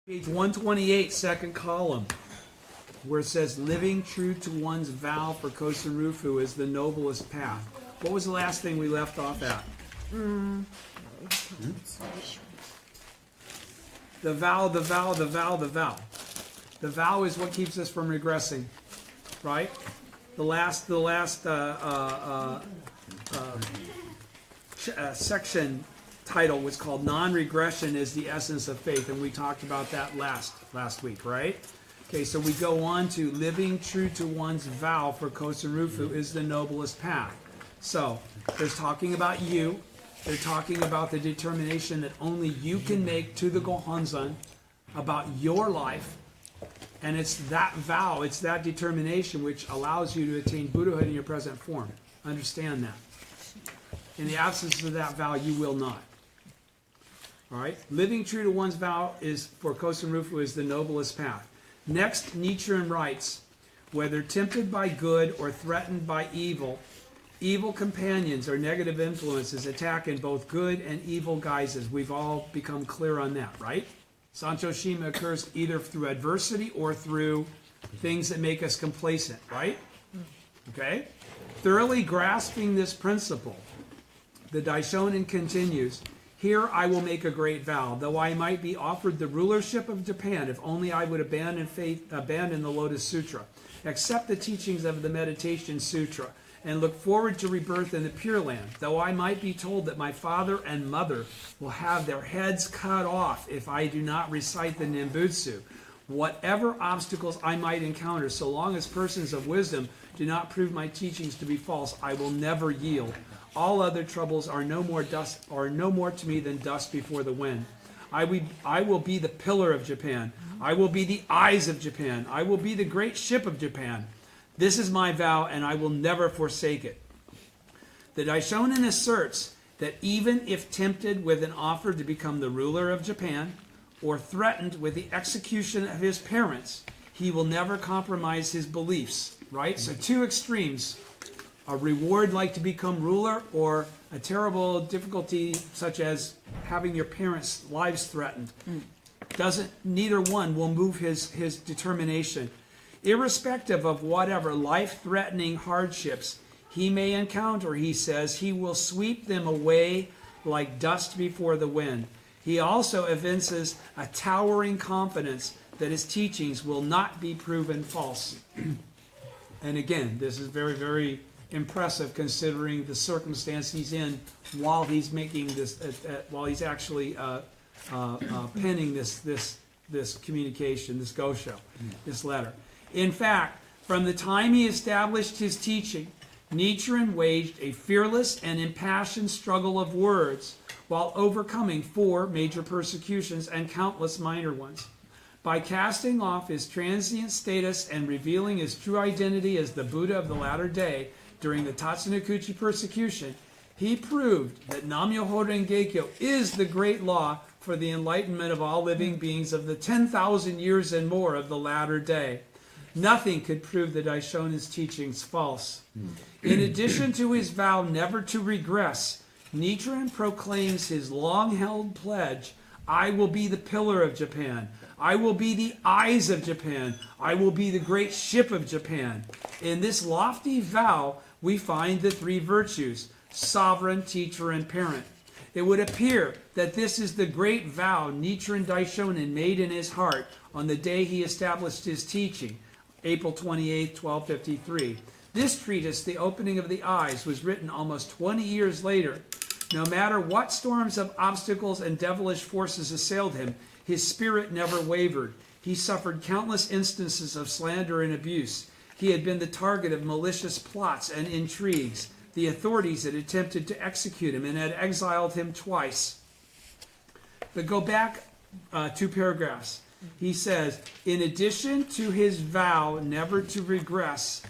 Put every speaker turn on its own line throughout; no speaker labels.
Page 128, second column, where it says, living true to one's vow for Kosen Rufu is the noblest path. What was the last thing we left off at? The vow, the vow, the vow, the vow. The vow is what keeps us from regressing, right? The last section title was called Non-Regression is the Essence of Faith, and we talked about that last week, right? Okay, so we go on to living true to one's vow for Kosen Rufu is the noblest path. So, they're talking about you. They're talking about the determination that only you can make to the Gohonzon about your life. And it's that vow, it's that determination which allows you to attain Buddhahood in your present form. Understand that. In the absence of that vow, you will not. All right? Living true to one's vow is for Kosen Rufu is the noblest path. Next, Nichiren writes, whether tempted by good or threatened by evil, evil companions or negative influences attack in both good and evil guises. We've all become clear on that, right? Sancho Shima occurs either through adversity or through things that make us complacent, right? Okay? Thoroughly grasping this principle, the Daishonin continues, here I will make a great vow, though I might be offered the rulership of Japan, if only I would abandon the Lotus Sutra, accept the teachings of the Meditation Sutra, and look forward to rebirth in the Pure Land, though I might be told that my father and mother will have their heads cut off if I do not recite the Nimbutsu. Whatever obstacles I might encounter, so long as persons of wisdom do not prove my teachings to be false, I will never yield. All other troubles are no more to me than dust before the wind. I will be the pillar of Japan. I will be the eyes of Japan. I will be the great ship of Japan. This is my vow, and I will never forsake it. The Daishonin asserts that even if tempted with an offer to become the ruler of Japan, or threatened with the execution of his parents, he will never compromise his beliefs, right? So two extremes, a reward like to become ruler, or a terrible difficulty such as having your parents' lives threatened. Neither one will move his determination. Irrespective of whatever life-threatening hardships he may encounter, he says, he will sweep them away like dust before the wind. He also evinces a towering confidence that his teachings will not be proven false. And again, this is very, very impressive considering the circumstance he's in while he's making this, while he's actually penning this communication, this gosho, this letter. In fact, from the time he established his teaching, Nichiren waged a fearless and impassioned struggle of words while overcoming 4 major persecutions and countless minor ones. By casting off his transient status and revealing his true identity as the Buddha of the latter day during the Tatsunokuchi persecution, he proved that Nam-myoho Renge-kyo is the great law for the enlightenment of all living beings of the 10,000 years and more of the latter day. Nothing could prove the Daishonin's teachings false. In addition to his vow never to regress, Nichiren proclaims his long-held pledge, I will be the pillar of Japan. I will be the eyes of Japan. I will be the great ship of Japan. In this lofty vow, we find the 3 virtues, sovereign, teacher, and parent. It would appear that this is the great vow Nichiren Daishonin made in his heart on the day he established his teaching, April 28, 1253. This treatise, The Opening of the Eyes, was written almost 20 years later. No matter what storms of obstacles and devilish forces assailed him, his spirit never wavered. He suffered countless instances of slander and abuse. He had been the target of malicious plots and intrigues. The authorities had attempted to execute him and had exiled him twice. But go back 2 paragraphs. He says, in addition to his vow never to regress,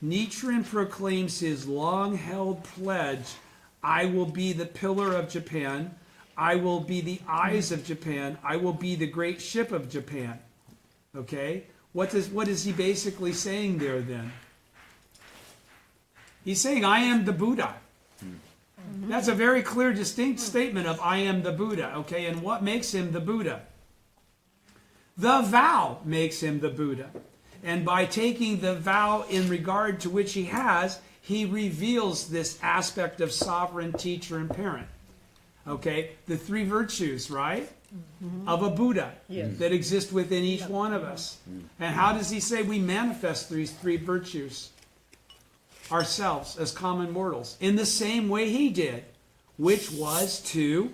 Nichiren proclaims his long-held pledge, I will be the pillar of Japan, I will be the eyes of Japan, I will be the great ship of Japan. Okay? What is he basically saying there then? He's saying, I am the Buddha. That's a very clear, distinct statement of I am the Buddha. Okay? And what makes him the Buddha? The vow makes him the Buddha. And by taking the vow in regard to which he has, he reveals this aspect of sovereign teacher and parent. Okay? The three virtues, right? Of a Buddha that exist within each one of us. And how does he say we manifest these three virtues? Ourselves as common mortals. In the same way he did, which was to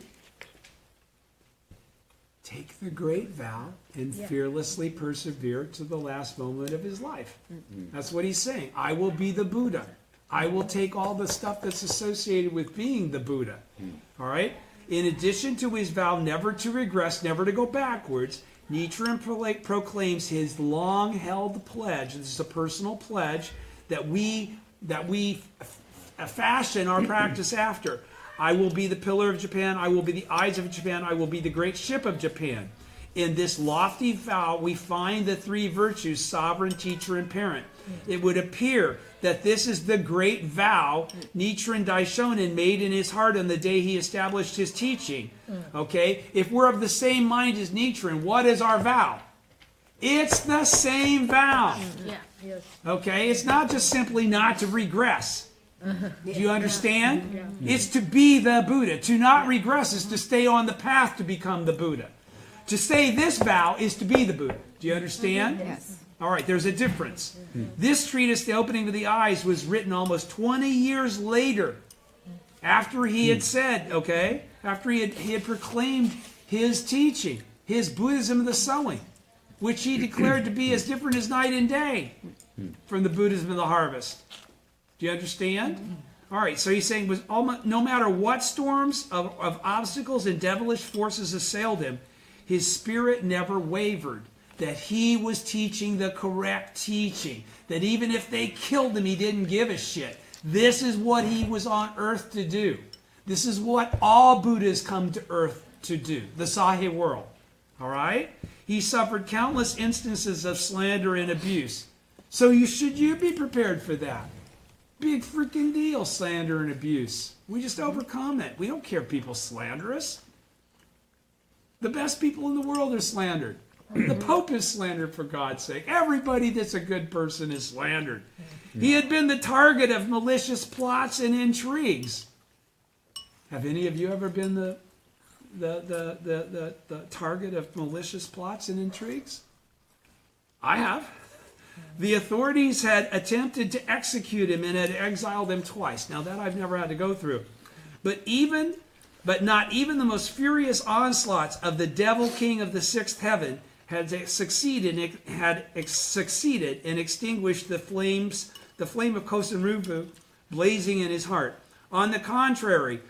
take the great vow and fearlessly persevere to the last moment of his life. That's what he's saying. I will be the Buddha. I will take all the stuff that's associated with being the Buddha. All right? In addition to his vow never to regress, never to go backwards, Nichiren proclaims his long-held pledge. This is a personal pledge that we fashion our practice after. I will be the pillar of Japan. I will be the eyes of Japan. I will be the great ship of Japan. In this lofty vow, we find the three virtues, sovereign, teacher, and parent. It would appear that this is the great vow Nichiren Daishonin made in his heart on the day he established his teaching. Okay? If we're of the same mind as Nichiren, what is our vow? It's the same vow. Okay? It's not just simply not to regress. Do you understand? It's to be the Buddha. To not regress is to stay on the path to become the Buddha. To say this vow is to be the Buddha. Do you understand?
Yes.
All right, there's a difference. This treatise, The Opening of the Eyes, was written almost 20 years later, after he had said, okay, after he had proclaimed his teaching, his Buddhism of the sowing, which he declared to be as different as night and day from the Buddhism of the harvest. Do you understand? All right, so he's saying no matter what storms of obstacles and devilish forces assailed him, his spirit never wavered, that he was teaching the correct teaching, that even if they killed him, he didn't give a shit. This is what he was on earth to do. This is what all Buddhas come to earth to do, the Sahe world. All right? He suffered countless instances of slander and abuse. So you be prepared for that. Big freaking deal, slander and abuse. We just overcome it. We don't care if people slander us. The best people in the world are slandered. The Pope is slandered, for God's sake. Everybody that's a good person is slandered. He had been the target of malicious plots and intrigues. Have any of you ever been the target of malicious plots and intrigues? I have. The authorities had attempted to execute him and had exiled him twice. Now that I've never had to go through. But not even the most furious onslaughts of the devil king of the sixth heaven had succeeded and extinguished the flame of Kosen-rufu blazing in his heart. On the contrary,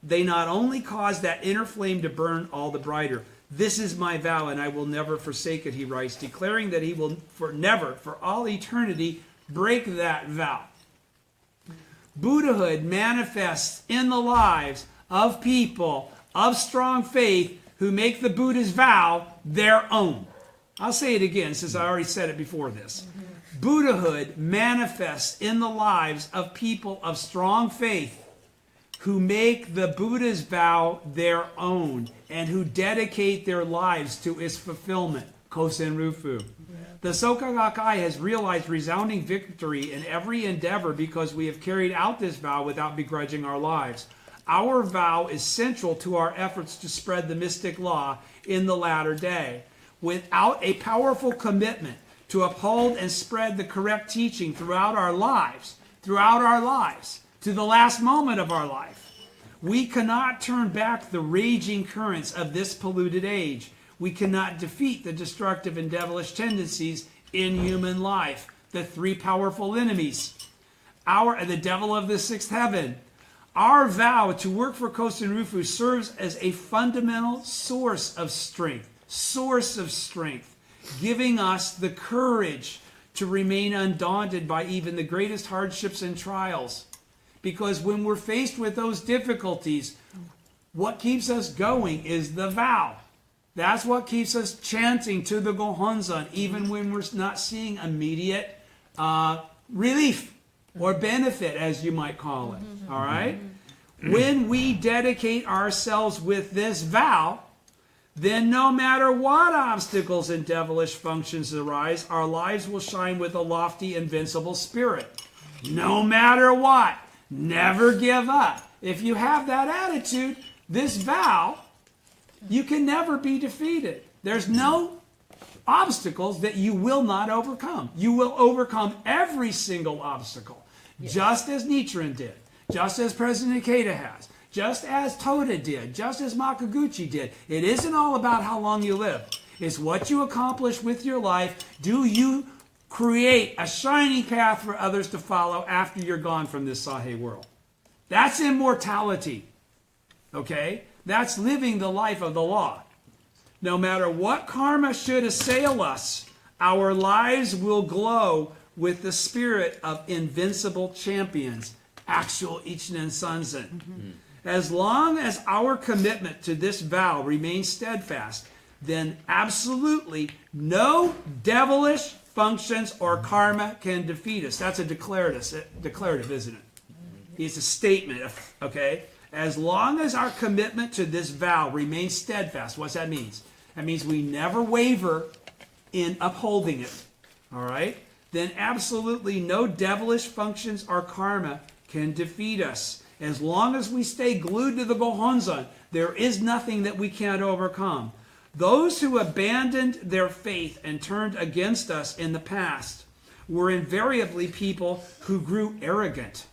they not only caused that inner flame to burn all the brighter. This is my vow, and I will never forsake it, he writes, declaring that he will for all eternity, break that vow. Buddhahood manifests in the lives of people of strong faith who make the Buddha's vow their own. I'll say it again, since I already said it before this. Buddhahood manifests in the lives of people of strong faith who make the Buddha's vow their own and who dedicate their lives to its fulfillment, Kosen-rufu. The Soka Gakkai has realized resounding victory in every endeavor because we have carried out this vow without begrudging our lives. Our vow is central to our efforts to spread the mystic law in the latter day. Without a powerful commitment to uphold and spread the correct teaching throughout our lives, to the last moment of our life, we cannot turn back the raging currents of this polluted age. We cannot defeat the destructive and devilish tendencies in human life, the three powerful enemies, the devil of the sixth heaven. Our vow to work for Kosen-rufu serves as a fundamental source of strength, giving us the courage to remain undaunted by even the greatest hardships and trials. Because when we're faced with those difficulties, what keeps us going is the vow. That's what keeps us chanting to the Gohonzon, even when we're not seeing immediate relief or benefit, as you might call it. All right? When we dedicate ourselves with this vow, then no matter what obstacles and devilish functions arise, our lives will shine with a lofty, invincible spirit. No matter what, never give up. If you have that attitude, this vow, you can never be defeated. There's no obstacles that you will not overcome. You will overcome every single obstacle, just as Nichiren did, just as President Ikeda has, just as Toda did, just as Makaguchi did. It isn't all about how long you live. It's what you accomplish with your life. Do you create a shining path for others to follow after you're gone from this Sahe world? That's immortality. Okay? That's living the life of the law. No matter what karma should assail us, our lives will glow with the spirit of invincible champions, actual Ichinen Sanzen. As long as our commitment to this vow remains steadfast, then absolutely no devilish functions or karma can defeat us. That's a declarative, isn't it? It's a statement, okay? As long as our commitment to this vow remains steadfast, what's that mean? That means we never waver in upholding it, all right? Then absolutely no devilish functions or karma can defeat us. As long as we stay glued to the Gohonzon, there is nothing that we can't overcome. Those who abandoned their faith and turned against us in the past were invariably people who grew arrogant.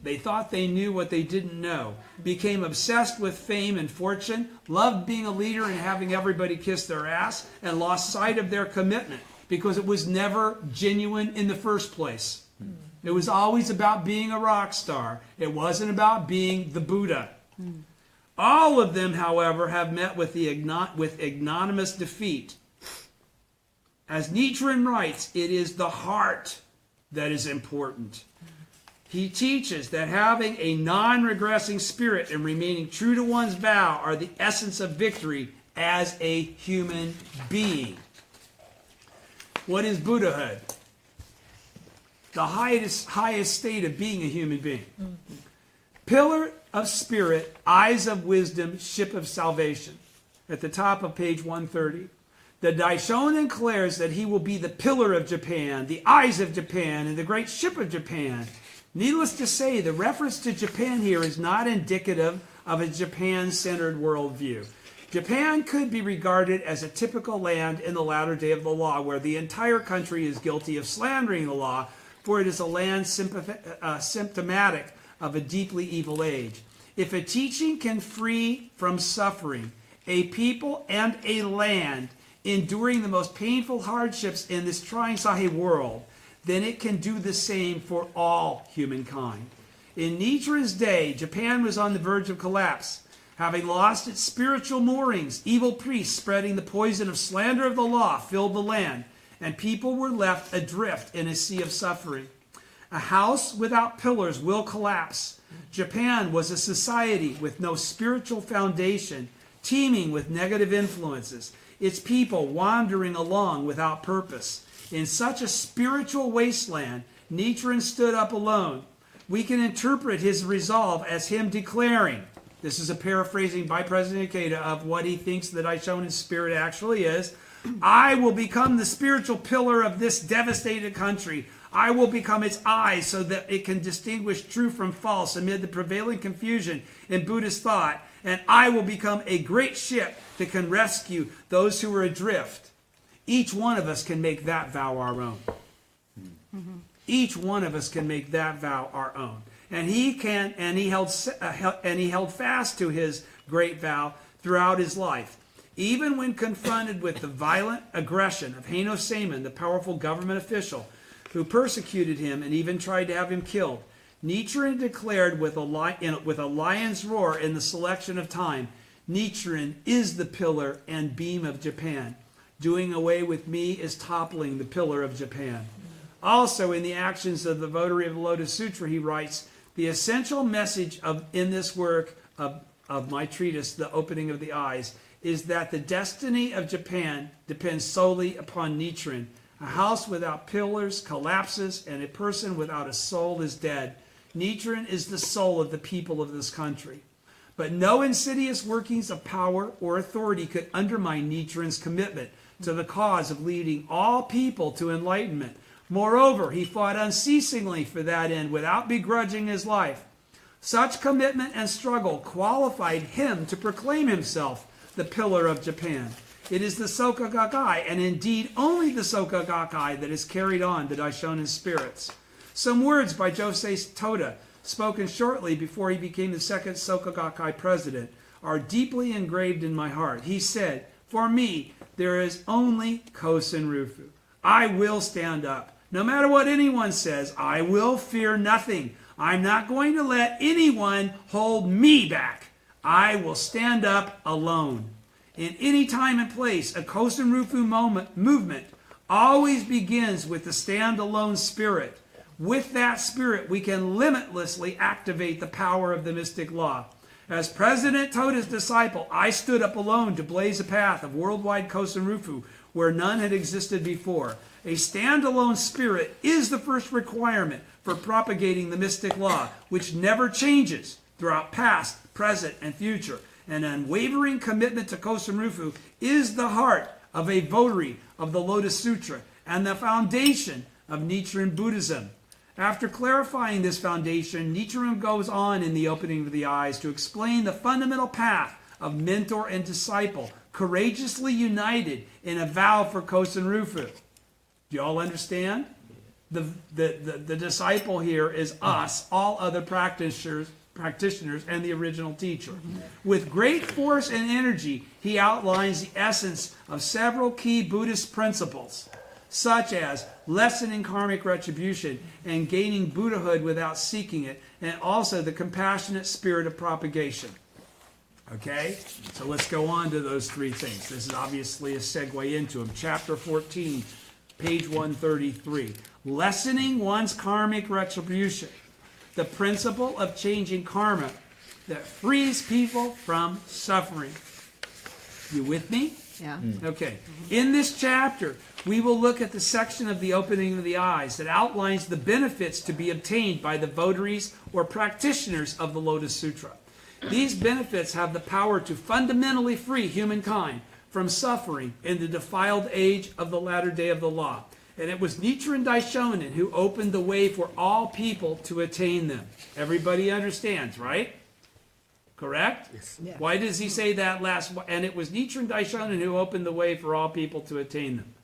They thought they knew what they didn't know, became obsessed with fame and fortune, loved being a leader and having everybody kiss their ass, and lost sight of their commitment because it was never genuine in the first place. It was always about being a rock star. It wasn't about being the Buddha. All of them, however, have met with ignominious defeat. As Nichiren writes, it is the heart that is important. He teaches that having a non-regressing spirit and remaining true to one's vow are the essence of victory as a human being. What is Buddhahood? The highest state of being a human being. Pillar of spirit, eyes of wisdom, ship of salvation. At the top of page 130. The Daishonin declares that he will be the pillar of Japan, the eyes of Japan, and the great ship of Japan. Needless to say, the reference to Japan here is not indicative of a Japan-centered worldview. Japan could be regarded as a typical land in the latter day of the law, where the entire country is guilty of slandering the law, for it is a land symptomatic of a deeply evil age. If a teaching can free from suffering a people and a land enduring the most painful hardships in this trying Sahe world, then it can do the same for all humankind. In Nichiren's day, Japan was on the verge of collapse. Having lost its spiritual moorings, evil priests spreading the poison of slander of the law filled the land, and people were left adrift in a sea of suffering. A house without pillars will collapse. Japan was a society with no spiritual foundation, teeming with negative influences, its people wandering along without purpose. In such a spiritual wasteland, Nichiren stood up alone. We can interpret his resolve as him declaring, this is a paraphrasing by President Ikeda of what he thinks that Daishonin spirit actually is, I will become the spiritual pillar of this devastated country. I will become its eyes so that it can distinguish true from false amid the prevailing confusion in Buddhist thought. And I will become a great ship that can rescue those who are adrift. Each one of us can make that vow our own. Each one of us can make that vow our own. And he held fast to his great vow throughout his life. Even when confronted with the violent aggression of Heino Seiman, the powerful government official who persecuted him and even tried to have him killed, Nichiren declared with a lion's roar in the selection of time, Nichiren is the pillar and beam of Japan. Doing away with me is toppling the pillar of Japan. Also, in the actions of the votary of the Lotus Sutra, he writes, the essential message in this work of my treatise, The Opening of the Eyes, is that the destiny of Japan depends solely upon Nichiren. A house without pillars collapses, and a person without a soul is dead. Nichiren is the soul of the people of this country. But no insidious workings of power or authority could undermine Nichiren's commitment to the cause of leading all people to enlightenment. Moreover, he fought unceasingly for that end without begrudging his life. Such commitment and struggle qualified him to proclaim himself the pillar of Japan. It is the Soka Gakkai, and indeed only the Soka Gakkai, that is carried on the Daishonin spirits. Some words by Josei Toda, spoken shortly before he became the second Soka Gakkai president, are deeply engraved in my heart. He said, "For me, there is only Kosen Rufu. I will stand up. No matter what anyone says, I will fear nothing. I'm not going to let anyone hold me back. I will stand up alone." In any time and place, a Kosen Rufu movement always begins with the stand-alone spirit. With that spirit, we can limitlessly activate the power of the mystic law. As President Toda's disciple, I stood up alone to blaze a path of worldwide Kosen Rufu where none had existed before. A stand-alone spirit is the first requirement for propagating the mystic law, which never changes throughout past, present, and future. An unwavering commitment to Kosen Rufu is the heart of a votary of the Lotus Sutra and the foundation of Nichiren Buddhism. After clarifying this foundation, Nichiren goes on in the opening of the eyes to explain the fundamental path of mentor and disciple, courageously united in a vow for Kosen Rufu. Do you all understand? The disciple here is us, all other practitioners, and the original teacher. With great force and energy, he outlines the essence of several key Buddhist principles, such as lessening karmic retribution and gaining Buddhahood without seeking it, and also the compassionate spirit of propagation. Okay? So let's go on to those three things. This is obviously a segue into them. Chapter 14, page 133. Lessening one's karmic retribution. The principle of changing karma that frees people from suffering. You with me?
Yeah.
Okay. In this chapter, we will look at the section of the opening of the eyes that outlines the benefits to be obtained by the votaries or practitioners of the Lotus Sutra. These benefits have the power to fundamentally free humankind from suffering in the defiled age of the latter day of the law. And it was Nichiren Daishonin who opened the way for all people to attain them. Everybody understands, right? Correct?
Yes.
Yeah.
Why does he say that last? And it was Nichiren Daishonin who opened the way for all people to attain them.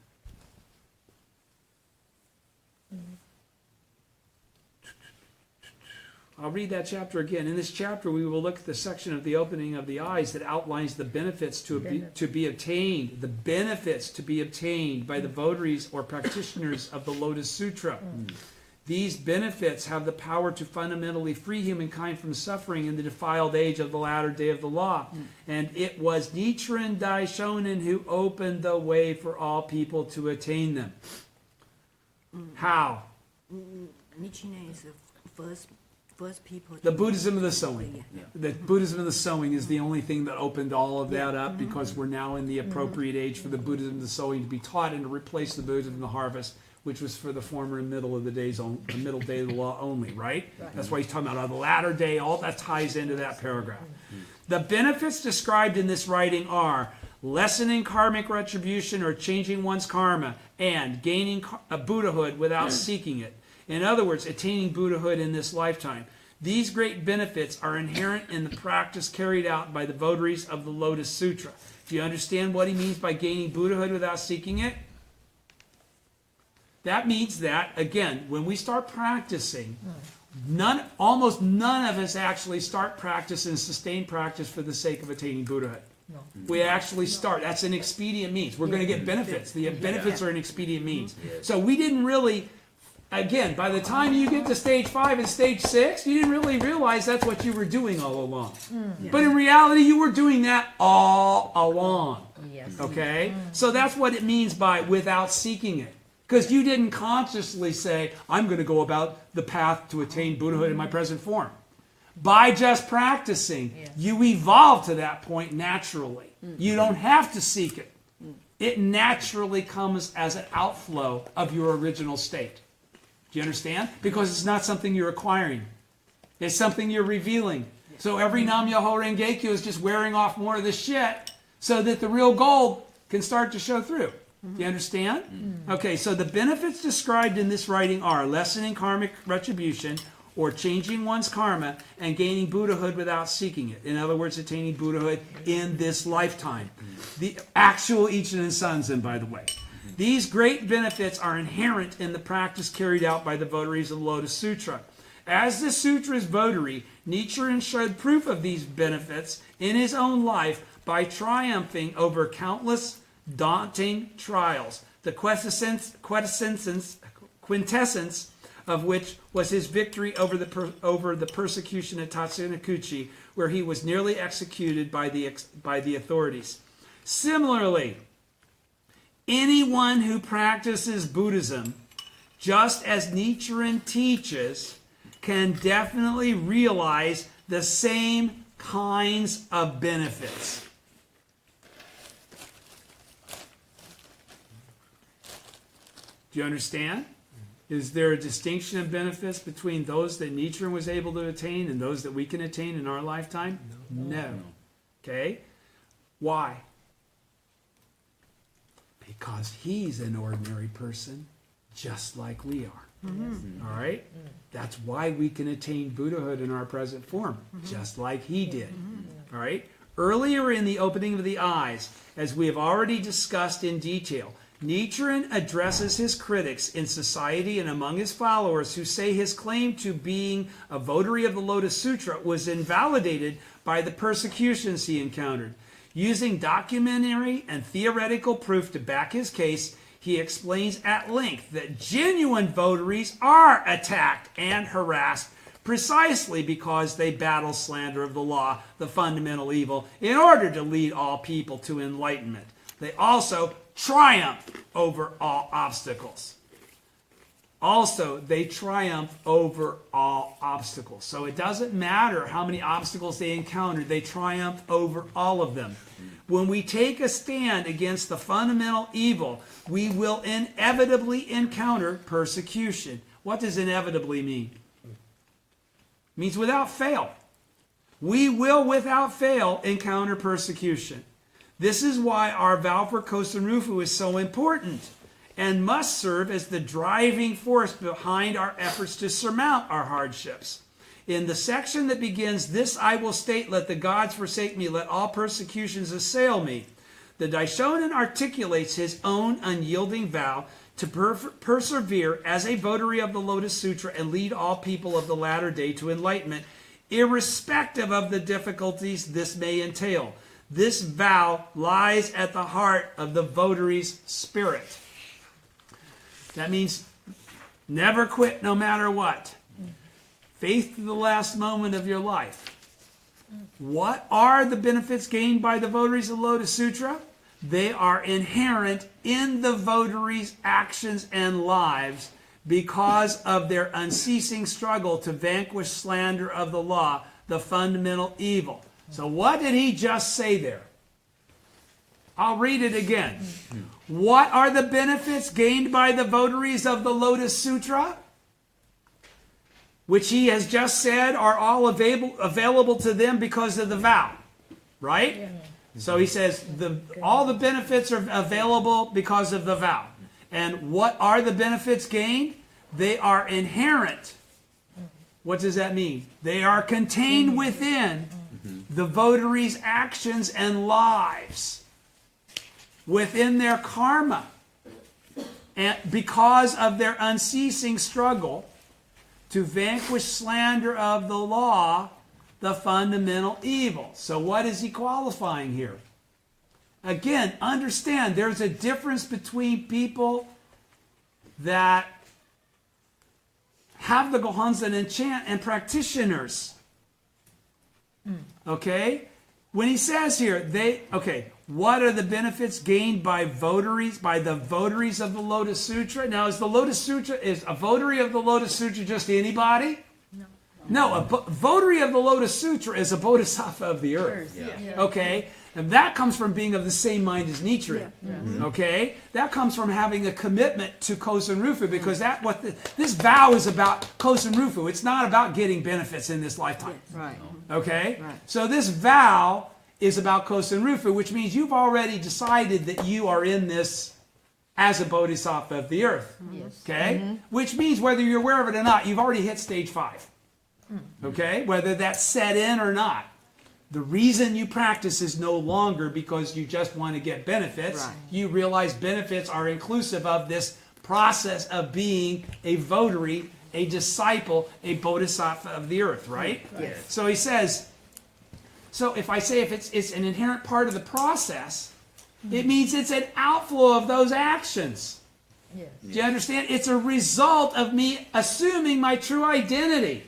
I'll read that chapter again. In this chapter, we will look at the section of the opening of the eyes that outlines the benefits to be obtained, the benefits to be obtained by the votaries or practitioners of the Lotus Sutra. These benefits have the power to fundamentally free humankind from suffering in the defiled age of the latter day of the law. And it was Nichiren Daishonin who opened the way for all people to attain them. How?
Nichiren is the first people.
The Buddhism of the sowing. The Buddhism of the sowing is the only thing that opened all of that up, because we're now in the appropriate age for the Buddhism of the sowing to be taught and to replace the Buddhism of the harvest, which was for the former and middle of the days, the middle day of the law only, right? That's why he's talking about the latter day. All that ties into that paragraph. The benefits described in this writing are lessening karmic retribution or changing one's karma, and gaining a Buddhahood without seeking it. In other words, attaining Buddhahood in this lifetime. These great benefits are inherent in the practice carried out by the votaries of the Lotus Sutra. Do you understand what he means by gaining Buddhahood without seeking it? That means that, again, when we start practicing, almost none of us actually start practice and sustain practice for the sake of attaining Buddhahood.
No.
We actually start. That's an expedient means. We're going to get benefits. The benefits are an expedient means. So we didn't really... Again, by the time you get to stage 5 and stage 6, you didn't really realize that's what you were doing all along. But in reality, you were doing that all along.
Yes.
Okay? So that's what it means by without seeking it. Because you didn't consciously say, I'm going to go about the path to attain Buddhahood in my present form. By just practicing, you evolve to that point naturally. You don't have to seek it. It naturally comes as an outflow of your original state. Do you understand? Because it's not something you're acquiring. It's something you're revealing. So every Nam Myoho Renge Kyo is just wearing off more of the shit so that the real gold can start to show through. Do you understand? Okay, so the benefits described in this writing are lessening karmic retribution, or changing one's karma and gaining Buddhahood without seeking it. In other words, attaining Buddhahood in this lifetime. The actual Ichinen Sanzen, by the way. These great benefits are inherent in the practice carried out by the votaries of the Lotus Sutra. As the Sutra's votary, Nichiren showed proof of these benefits in his own life by triumphing over countless daunting trials, the quintessence of which was his victory over the persecution at Tatsunokuchi, where he was nearly executed by the authorities. Similarly, anyone who practices Buddhism, just as Nichiren teaches, can definitely realize the same kinds of benefits. Do you understand? Is there a distinction of benefits between those that Nichiren was able to attain and those that we can attain in our lifetime? No. Okay? Why? Because he's an ordinary person, just like we are. All right? That's why we can attain Buddhahood in our present form, just like he did. All right? Earlier in the opening of the eyes, as we have already discussed in detail, Nichiren addresses his critics in society and among his followers who say his claim to being a votary of the Lotus Sutra was invalidated by the persecutions he encountered. Using documentary and theoretical proof to back his case, he explains at length that genuine votaries are attacked and harassed precisely because they battle slander of the law, the fundamental evil, in order to lead all people to enlightenment. They also triumph over all obstacles. They triumph over all obstacles. So it doesn't matter how many obstacles they encounter, they triumph over all of them. When we take a stand against the fundamental evil, we will inevitably encounter persecution. What does inevitably mean? It means without fail. We will without fail encounter persecution. This is why our vow for Kosen Rufu is so important and must serve as the driving force behind our efforts to surmount our hardships. In the section that begins, "This I will state, let the gods forsake me, let all persecutions assail me," the Daishonin articulates his own unyielding vow to persevere as a votary of the Lotus Sutra and lead all people of the latter day to enlightenment, irrespective of the difficulties this may entail. This vow lies at the heart of the votary's spirit. That means never quit no matter what. Faith to the last moment of your life. What are the benefits gained by the votaries of Lotus Sutra? They are inherent in the votaries' actions and lives because of their unceasing struggle to vanquish slander of the law, the fundamental evil. So what did he just say there? I'll read it again. What are the benefits gained by the votaries of the Lotus Sutra? Which he has just said are all available to them because of the vow. Right? Yeah. So he says all the benefits are available because of the vow. And what are the benefits gained? They are inherent. What does that mean? They are contained within the votaries' actions and lives, within their karma, and because of their unceasing struggle to vanquish slander of the law, the fundamental evil. So what is he qualifying here? Again, understand there's a difference between people that have the Gohonzon and chant and practitioners. Okay? When he says here, what are the benefits gained by votaries, by the votaries of the Lotus Sutra? Now, is a votary of the Lotus Sutra just anybody? No, a votary of the Lotus Sutra is a bodhisattva of the earth. Yeah. Okay? And that comes from being of the same mind as Nichiren. Yeah. Okay? That comes from having a commitment to Kosen Rufu, because this vow is about Kosen Rufu. It's not about getting benefits in this lifetime.
Right.
Okay?
Right.
So this vow is about Kosen Rufu, which means you've already decided that you are in this as a bodhisattva of the earth.
Yes.
Okay? Which means whether you're aware of it or not, you've already hit stage 5. Okay? Whether that's set in or not. The reason you practice is no longer because you just want to get benefits.
Right.
You realize benefits are inclusive of this process of being a votary, a disciple, a bodhisattva of the earth, right?
Yes.
So he says, so if I say if it's an inherent part of the process, it means it's an outflow of those actions.
Yes.
Do you understand? It's a result of me assuming my true identity.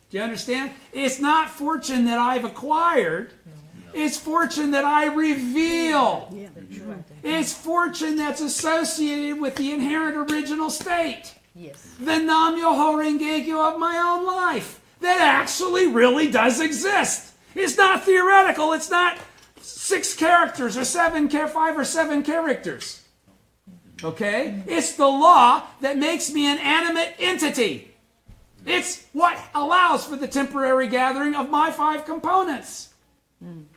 Do you understand? It's not fortune that I've acquired. It's fortune that I reveal.
Yeah, that's right.
It's fortune that's associated with the inherent original state.
Yes.
The Nam-myoho Renge-kyo of my own life. That actually really does exist. It's not theoretical. It's not 6 characters or 5 or 7 characters. Okay? It's the law that makes me an animate entity. It's what allows for the temporary gathering of my 5 components. Do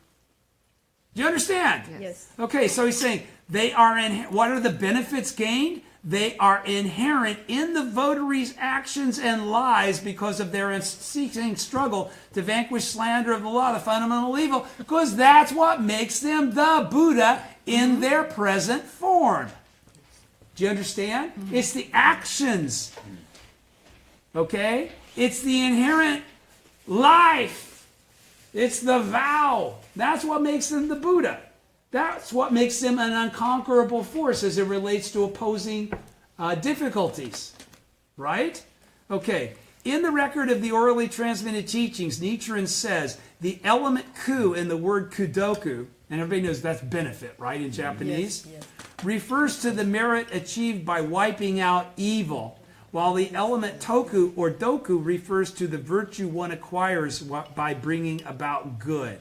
you understand?
Yes.
Okay, so he's saying they are in. What are the benefits gained? They are inherent in the votary's actions and lives because of their unceasing struggle to vanquish slander of the law, the fundamental evil, because that's what makes them the Buddha in their present form. Do you understand? It's the actions. Okay? It's the inherent life. It's the vow. That's what makes them the Buddha. That's what makes them an unconquerable force as it relates to opposing difficulties. Right? Okay. In the record of the orally transmitted teachings, Nichiren says the element ku in the word kudoku, and everybody knows that's benefit, right, in Japanese,
Yes.
refers to the merit achieved by wiping out evil, while the element toku or doku refers to the virtue one acquires by bringing about good.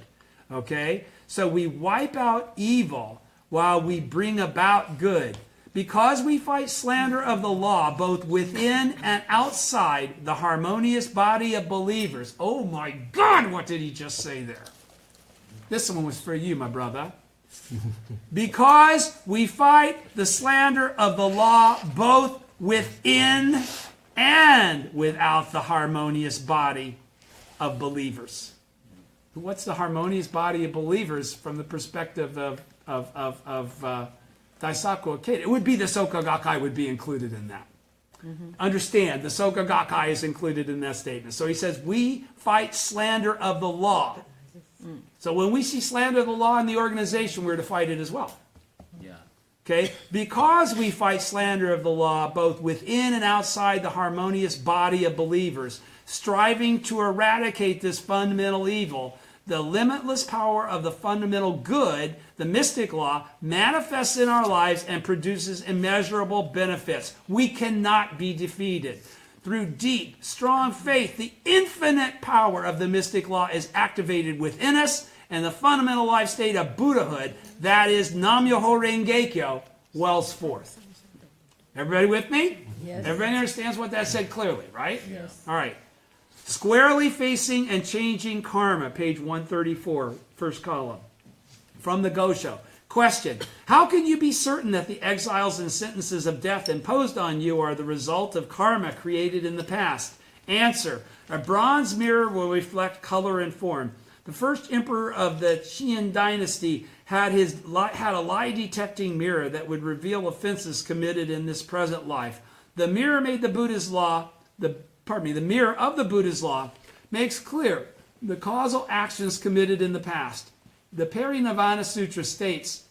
Okay? So we wipe out evil while we bring about good. Because we fight slander of the law, both within and outside the harmonious body of believers. Oh my God, what did he just say there? This one was for you, my brother. Because we fight the slander of the law, both within and without the harmonious body of believers. What's the harmonious body of believers from the perspective of Daisaku Ikeda? It would be the Soka Gakkai would be included in that. Understand, the Soka Gakkai is included in that statement. So he says, we fight slander of the law. So when we see slander of the law in the organization, we're to fight it as well.
Yeah.
Okay? Because we fight slander of the law, both within and outside the harmonious body of believers, striving to eradicate this fundamental evil, the limitless power of the fundamental good, the mystic law, manifests in our lives and produces immeasurable benefits. We cannot be defeated. Through deep, strong faith, the infinite power of the mystic law is activated within us, and the fundamental life state of Buddhahood, that is Nam-myoho Renge-kyo, wells forth. Everybody with me?
Yes.
Everybody understands what that said clearly, right?
Yes.
All right. Squarely facing and changing karma, page 134, first column. From the Gosho. Question. How can you be certain that the exiles and sentences of death imposed on you are the result of karma created in the past? Answer. A bronze mirror will reflect color and form. The first emperor of the Qin dynasty had a lie-detecting mirror that would reveal offenses committed in this present life. The mirror made the Buddha's law, the mirror of the Buddha's law makes clear the causal actions committed in the past. The Parinirvana Sutra states,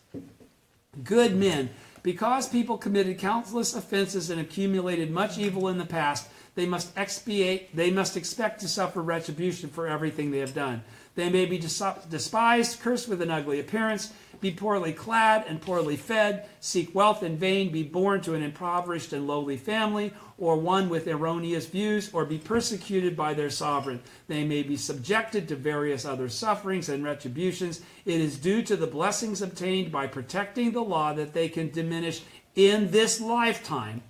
good men, because people committed countless offenses and accumulated much evil in the past, they must expect to suffer retribution for everything they have done. They may be despised, cursed with an ugly appearance, be poorly clad and poorly fed, seek wealth in vain, be born to an impoverished and lowly family, or one with erroneous views, or be persecuted by their sovereign. They may be subjected to various other sufferings and retributions. It is due to the blessings obtained by protecting the law that they can diminish in this lifetime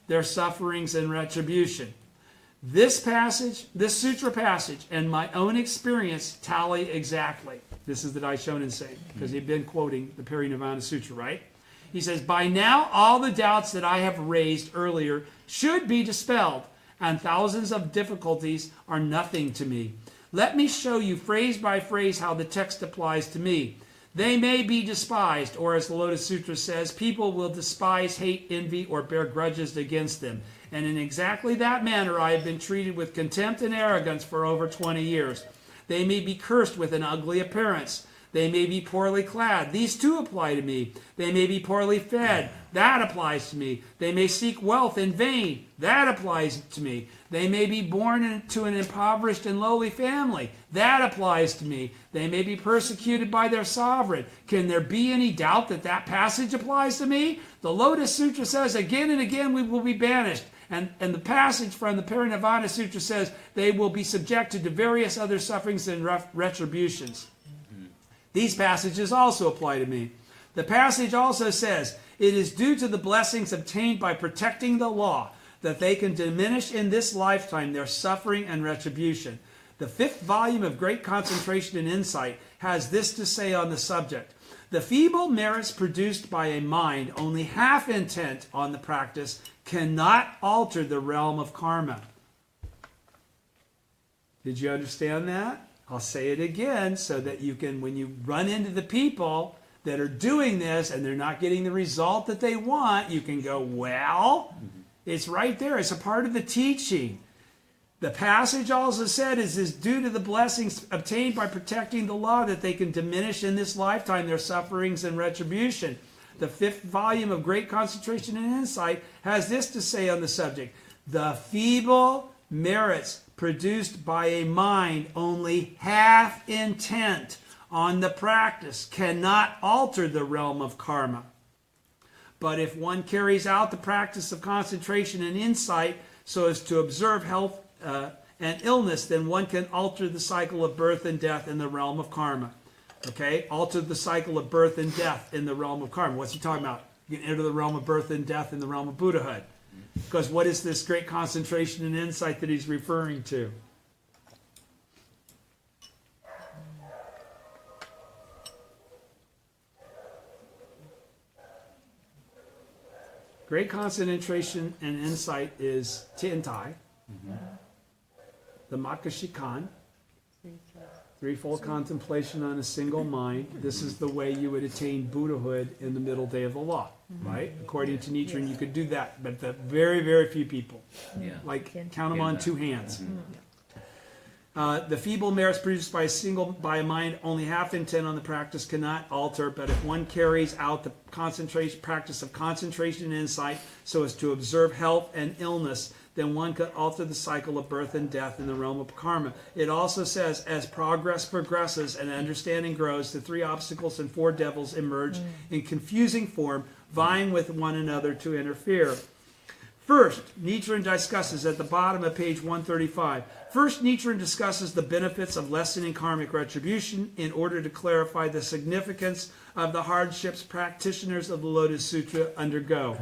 their sufferings and retribution. This passage, this sutra passage, and my own experience tally exactly. This is the Daishonin saying, because he'd been quoting the Parinirvana Sutra, right? He says, by now all the doubts that I have raised earlier should be dispelled, and thousands of difficulties are nothing to me. Let me show you phrase by phrase how the text applies to me. They may be despised, or as the Lotus Sutra says, people will despise, hate, envy, or bear grudges against them. And in exactly that manner I have been treated with contempt and arrogance for over 20 years. They may be cursed with an ugly appearance. They may be poorly clad. These too apply to me. They may be poorly fed. That applies to me. They may seek wealth in vain. That applies to me. They may be born into an impoverished and lowly family. That applies to me. They may be persecuted by their sovereign. Can there be any doubt that that passage applies to me? The Lotus Sutra says again and again we will be banished. And the passage from the Parinirvana Sutra says they will be subjected to various other sufferings and retributions. These passages also apply to me. The passage also says, it is due to the blessings obtained by protecting the law that they can diminish in this lifetime their suffering and retribution. The 5th volume of Great Concentration and Insight has this to say on the subject. The feeble merits produced by a mind only half intent on the practice cannot alter the realm of karma. Did you understand that? I'll say it again so that you can, when you run into the people that are doing this and they're not getting the result that they want, you can go, well, it's right there. It's a part of the teaching. The passage also said is due to the blessings obtained by protecting the law that they can diminish in this lifetime their sufferings and retribution. The 5th volume of Great Concentration and Insight has this to say on the subject. The feeble merits produced by a mind only half intent on the practice cannot alter the realm of karma. But if one carries out the practice of concentration and insight so as to observe health and illness, then one can alter the cycle of birth and death in the realm of karma. Okay? Alter the cycle of birth and death in the realm of karma. What's he talking about? You can enter the realm of birth and death in the realm of Buddhahood. Because what is this great concentration and insight that he's referring to? Great concentration and insight is Tiantai, the Makashikan, threefold contemplation on a single mind. This is the way you would attain Buddhahood in the middle day of the law, right? According to Nichiren, you could do that, but the very, very few people. Like, count them on 2 hands. The feeble merits produced by a mind only half intent on the practice cannot alter, but if one carries out the practice of concentration and insight so as to observe health and illness, then one could alter the cycle of birth and death in the realm of karma. It also says, as progress progresses and understanding grows, the 3 obstacles and 4 devils emerge in confusing form, vying with one another to interfere. First, Nichiren discusses at the bottom of page 135. First, Nichiren discusses the benefits of lessening karmic retribution in order to clarify the significance of the hardships practitioners of the Lotus Sutra undergo.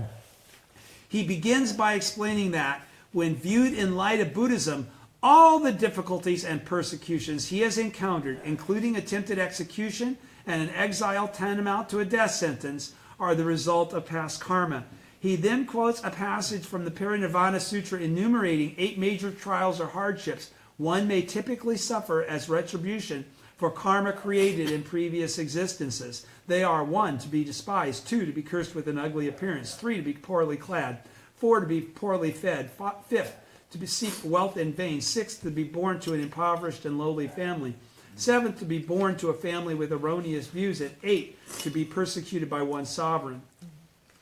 He begins by explaining that, when viewed in light of Buddhism, all the difficulties and persecutions he has encountered, including attempted execution and an exile tantamount to a death sentence, are the result of past karma. He then quotes a passage from the Parinirvana Sutra enumerating 8 major trials or hardships one may typically suffer as retribution for karma created in previous existences. They are 1, to be despised, 2, to be cursed with an ugly appearance, 3, to be poorly clad, 4, to be poorly fed, 5th, to seek wealth in vain, 6th, to be born to an impoverished and lowly family, 7th, to be born to a family with erroneous views, and 8, to be persecuted by one's sovereign.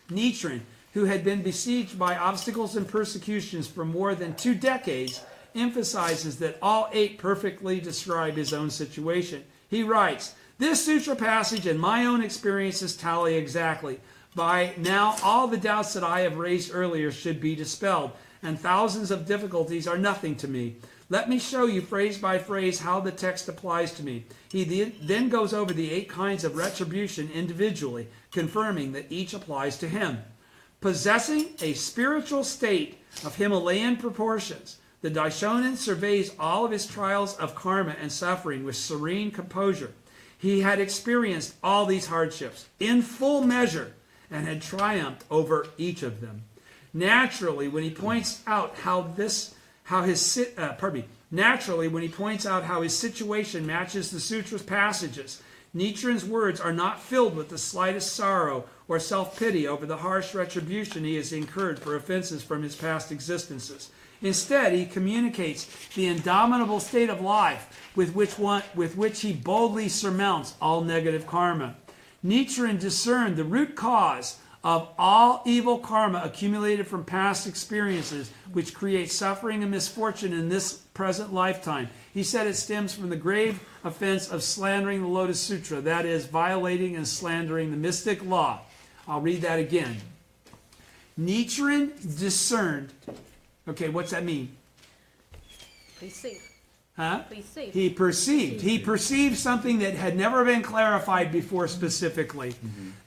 Nichiren, who had been besieged by obstacles and persecutions for more than 2 decades, emphasizes that all 8 perfectly describe his own situation. He writes, this sutra passage and my own experiences tally exactly. By now, all the doubts that I have raised earlier should be dispelled, and thousands of difficulties are nothing to me. Let me show you phrase by phrase how the text applies to me. He then goes over the 8 kinds of retribution individually, confirming that each applies to him. Possessing a spiritual state of Himalayan proportions, The Daishonin surveys all of his trials of karma and suffering with serene composure. He had experienced all these hardships in full measure and had triumphed over each of them. Naturally, when he points out how his situation matches the sutra's passages, Nichiren's words are not filled with the slightest sorrow or self-pity over the harsh retribution he has incurred for offenses from his past existences. Instead, he communicates the indomitable state of life with which he boldly surmounts all negative karma. Nichiren discerned the root cause of all evil karma accumulated from past experiences, which create suffering and misfortune in this present lifetime. He said it stems from the grave offense of slandering the Lotus Sutra, that is, violating and slandering the mystic law. I'll read that again. Nichiren discerned. Okay, what's that mean?
Perceive.
Huh?
Perceive.
He perceived. He perceived something that had never been clarified before specifically.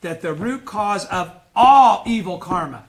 That the root cause of all evil karma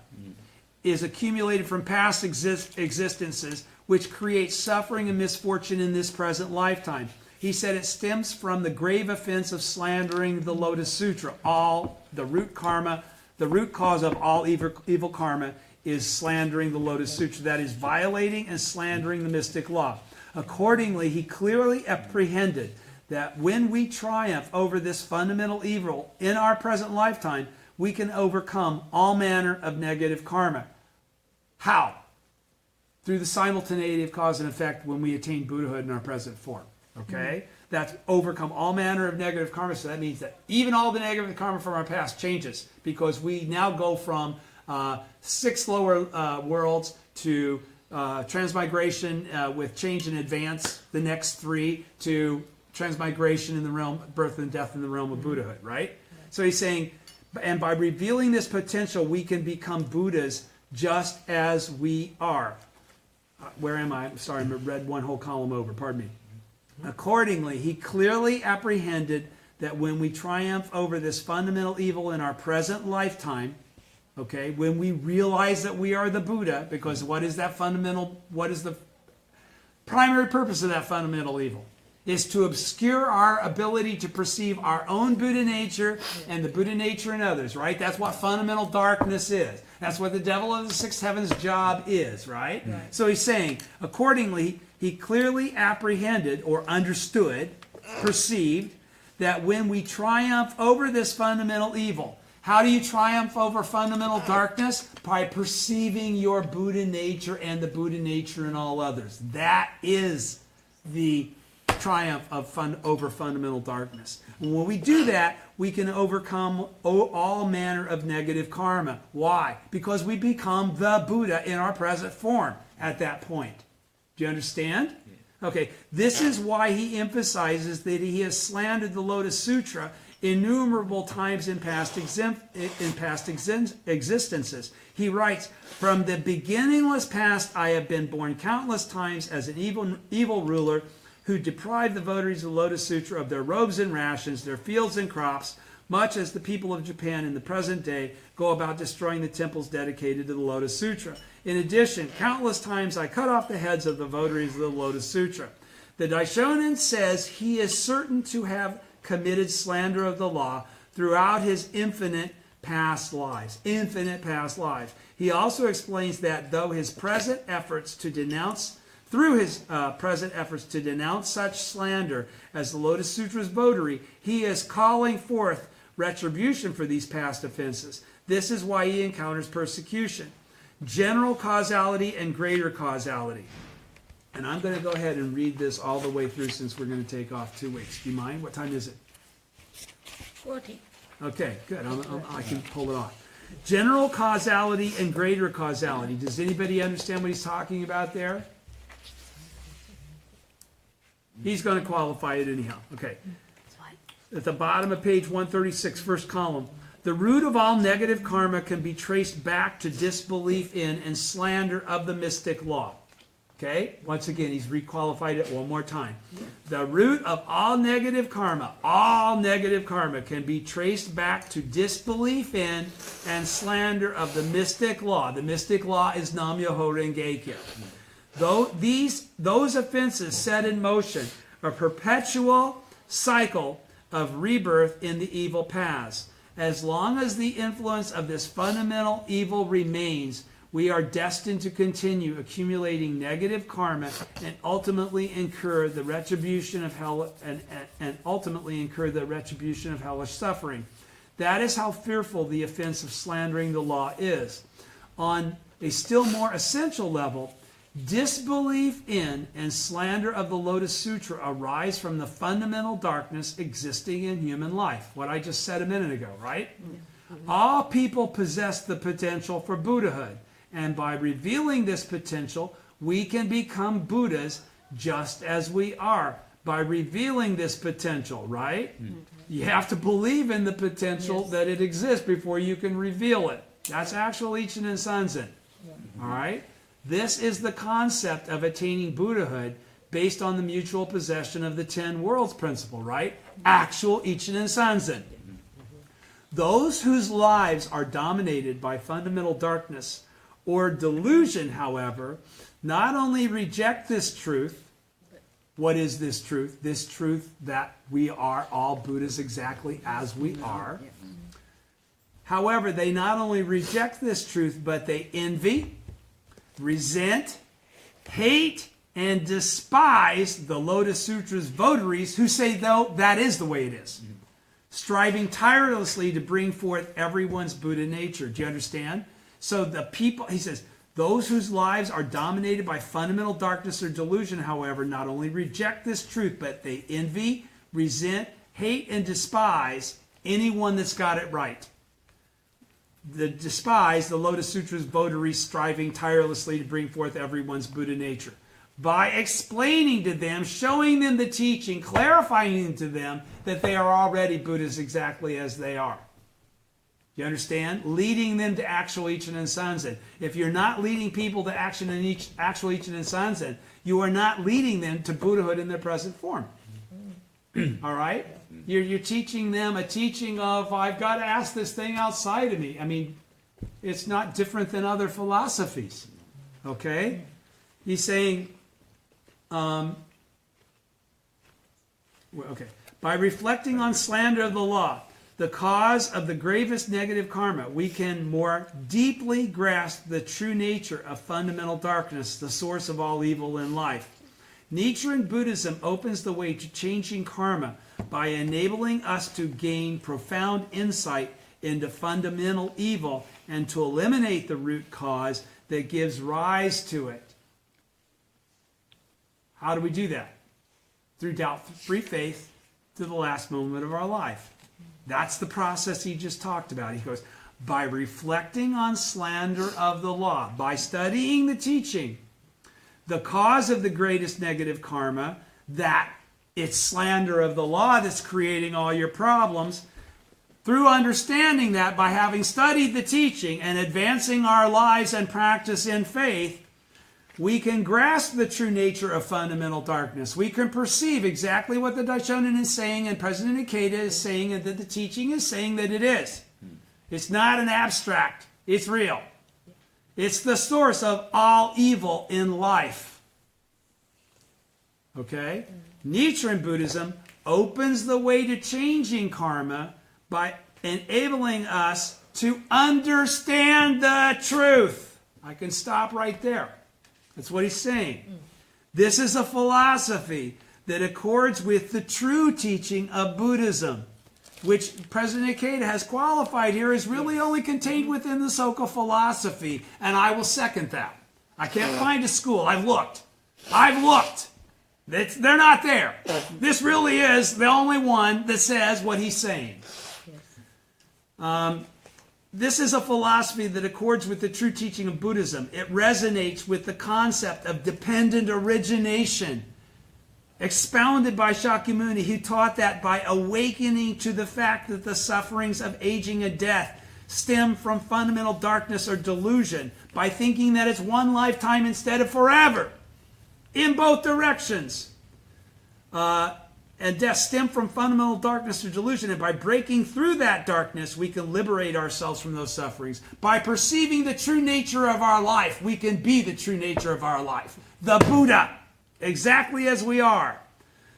is accumulated from past existences, which creates suffering and misfortune in this present lifetime. He said it stems from the grave offense of slandering the Lotus Sutra. The root cause of all evil karma is slandering the Lotus Sutra. That is, violating and slandering the mystic law. Accordingly, he clearly apprehended that when we triumph over this fundamental evil in our present lifetime, we can overcome all manner of negative karma. How? Through the simultaneity of cause and effect when we attain Buddhahood in our present form. Okay? That's overcome all manner of negative karma. So that means that even all the negative karma from our past changes, because we now go from 6 lower worlds to transmigration with change and advance, the next 3 to transmigration in the realm, birth and death in the realm of Buddhahood, right? So he's saying, and by revealing this potential, we can become Buddhas just as we are. Where am I? Sorry, I read one whole column over. Pardon me. Accordingly, he clearly apprehended that when we triumph over this fundamental evil in our present lifetime, okay, when we realize that we are the Buddha, because what is the primary purpose of that fundamental evil? Is to obscure our ability to perceive our own Buddha nature and the Buddha nature in others, right? That's what fundamental darkness is. That's what the devil of the sixth heaven's job is, right? So he's saying, accordingly, he clearly apprehended or understood, perceived, that when we triumph over this fundamental evil, how do you triumph over fundamental darkness? By perceiving your Buddha nature and the Buddha nature in all others. That is the triumph of over fundamental darkness. And when we do that, we can overcome all manner of negative karma. Why? Because we become the Buddha in our present form at that point. Do you understand? Okay, this is why he emphasizes that he has slandered the Lotus Sutra innumerable times in past existences. He writes, "From the beginningless past I have been born countless times as an evil ruler who deprived the votaries of the Lotus Sutra of their robes and rations, their fields and crops, much as the people of Japan in the present day go about destroying the temples dedicated to the Lotus Sutra. In addition, countless times I cut off the heads of the votaries of the Lotus Sutra." The Daishonin says he is certain to have committed slander of the law throughout his infinite past lives. Infinite past lives. He also explains that through his present efforts to denounce such slander as the Lotus Sutra's votary, he is calling forth retribution for these past offenses. This is why he encounters persecution. General causality and greater causality. And I'm going to go ahead and read this all the way through since we're going to take off 2 weeks. Do you mind? What time is it?
40.
Okay, good. I can pull it off. General causality and greater causality. Does anybody understand what he's talking about there? He's going to qualify it anyhow. Okay. At the bottom of page 136, first column. The root of all negative karma can be traced back to disbelief in and slander of the mystic law. Okay? Once again, he's requalified it one more time. The root of all negative karma can be traced back to disbelief in and slander of the mystic law. The mystic law is Nam Myoho Renge Kyo. Those offenses set in motion a perpetual cycle of rebirth in the evil paths. As long as the influence of this fundamental evil remains, we are destined to continue accumulating negative karma and ultimately incur the retribution of hell and ultimately incur the retribution of hellish suffering. That is how fearful the offense of slandering the law is. On a still more essential level, disbelief in and slander of the Lotus Sutra arise from the fundamental darkness existing in human life. What I just said a minute ago, right? All people possess the potential for Buddhahood. And by revealing this potential, we can become Buddhas just as we are. By revealing this potential, right? You have to believe in the potential that it exists before you can reveal it. That's actual Ichinen Sanzen. All right? This is the concept of attaining Buddhahood based on the mutual possession of the 10 worlds principle, right? Actual Ichinen Sanzen. Those whose lives are dominated by fundamental darkness or delusion, however, not only reject this truth. What is this truth? This truth that we are all Buddhas exactly as we are. However, they not only reject this truth, but they envy, resent, hate, and despise the Lotus Sutra's votaries who say, though, that is the way it is. Striving tirelessly to bring forth everyone's Buddha nature. Do you understand? So the people, he says, those whose lives are dominated by fundamental darkness or delusion, however, not only reject this truth, but they envy, resent, hate, and despise anyone that's got it right. The despise the Lotus Sutra's votaries striving tirelessly to bring forth everyone's Buddha nature. By explaining to them, showing them the teaching, clarifying to them that they are already Buddhas exactly as they are. You understand? Leading them to actual Ichinen Sanzen. If you're not leading people to actual Ichinen Sanzen, you are not leading them to Buddhahood in their present form. All right? You're teaching them a teaching of, I've got to ask this thing outside of me. I mean, it's not different than other philosophies. Okay? He's saying, okay. By reflecting on slander of the law, the cause of the gravest negative karma, we can more deeply grasp the true nature of fundamental darkness, the source of all evil in life. Nichiren Buddhism opens the way to changing karma by enabling us to gain profound insight into fundamental evil and to eliminate the root cause that gives rise to it. How do we do that? Through doubt-free faith to the last moment of our life. That's the process he just talked about. He goes, by reflecting on slander of the law, by studying the teaching, the cause of the greatest negative karma, that it's slander of the law that's creating all your problems, through understanding that, by having studied the teaching and advancing our lives and practice in faith, we can grasp the true nature of fundamental darkness. We can perceive exactly what the Daishonin is saying and President Ikeda is saying and that the teaching is saying that it is. It's not an abstract. It's real. It's the source of all evil in life. Okay? Nichiren Buddhism opens the way to changing karma by enabling us to understand the truth. I can stop right there. That's what he's saying. This is a philosophy that accords with the true teaching of Buddhism, which President Ikeda has qualified here is really only contained within the Soka philosophy, and I will second that. I can't find a school. I've looked. They're not there. This really is the only one that says what he's saying. This is a philosophy that accords with the true teaching of Buddhism. It resonates with the concept of dependent origination, expounded by Shakyamuni, who taught that by awakening to the fact that the sufferings of aging and death stem from fundamental darkness or delusion, by thinking that it's one lifetime instead of forever, in both directions. and death stem from fundamental darkness or delusion. And by breaking through that darkness, we can liberate ourselves from those sufferings. By perceiving the true nature of our life, we can be the true nature of our life. The Buddha, exactly as we are.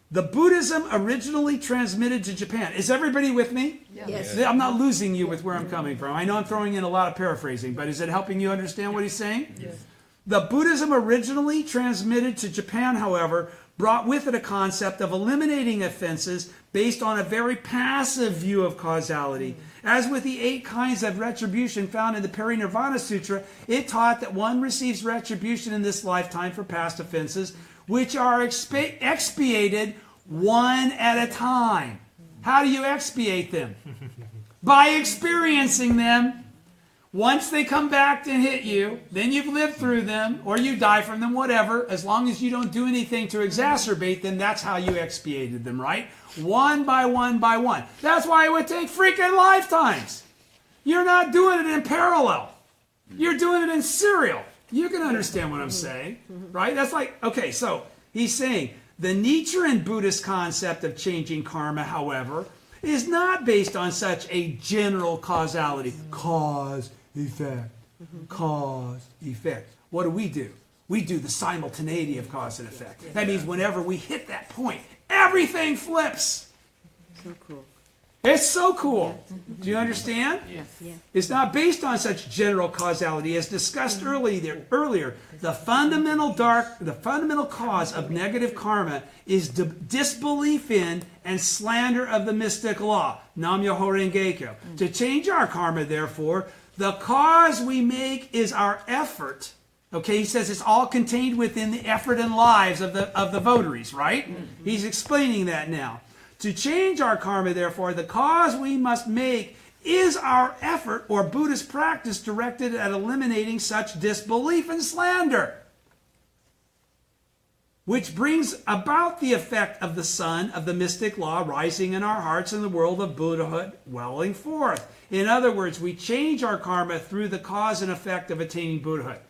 The Buddhism originally transmitted to Japan. Is everybody with me?
Yes.
I'm not losing you with where I'm coming from. I know I'm throwing in a lot of paraphrasing, but is it helping you understand what he's saying?
Yes.
The Buddhism originally transmitted to Japan, however, brought with it a concept of eliminating offenses based on a very passive view of causality. As with the 8 kinds of retribution found in the Parinirvana Sutra, it taught that one receives retribution in this lifetime for past offenses, which are expiated one at a time. How do you expiate them? By experiencing them. Once they come back and hit you, then you've lived through them, or you die from them, whatever. As long as you don't do anything to exacerbate them, that's how you expiated them, right? One by one by one. That's why it would take freaking lifetimes. You're not doing it in parallel. You're doing it in serial. You can understand what I'm saying, right? That's like, okay, so he's saying the Nichiren Buddhist concept of changing karma, however, is not based on such a general causality. Cause, effect, cause, effect. What do? We do the simultaneity of cause and effect. That means whenever we hit that point, everything flips.
So cool.
It's so cool. Do you understand?
Yeah.
It's not based on such general causality. As discussed earlier, the fundamental cause of negative karma is disbelief in and slander of the mystic law, Nam-myoho Renge-kyo. To change our karma, therefore, the cause we make is our effort. Okay, he says it's all contained within the effort and lives of the votaries, right? He's explaining that now. To change our karma, therefore, the cause we must make is our effort or Buddhist practice directed at eliminating such disbelief and slander, which brings about the effect of the sun of the mystic law rising in our hearts and the world of Buddhahood welling forth. In other words, we change our karma through the cause and effect of attaining Buddhahood.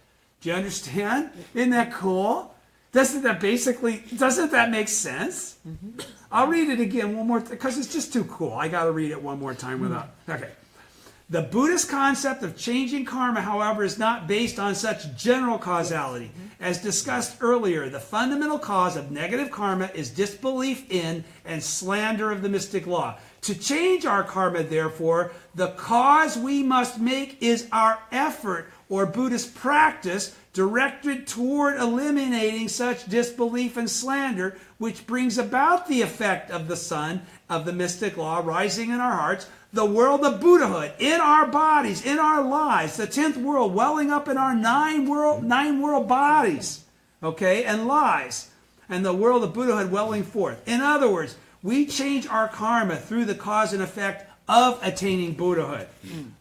Do you understand? Isn't that cool? Doesn't that make sense? Mm-hmm. I'll read it again one more because it's just too cool. I got to read it one more time without. Okay. The Buddhist concept of changing karma, however, is not based on such general causality. As discussed earlier, the fundamental cause of negative karma is disbelief in and slander of the mystic law. To change our karma, therefore, the cause we must make is our effort or Buddhist practice directed toward eliminating such disbelief and slander, which brings about the effect of the sun of the mystic law rising in our hearts, the world of Buddhahood in our bodies, in our lives, the 10th world welling up in our nine world bodies, okay, and lives, and the world of Buddhahood welling forth. In other words, we change our karma through the cause and effect of attaining Buddhahood,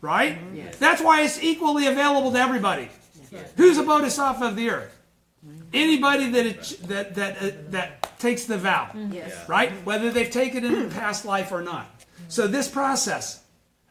right? Yes. That's why it's equally available to everybody. Yes. Who's a bodhisattva of the earth? Anybody that takes the vow,
Yes.
right? Whether they've taken it in a past life or not. So this process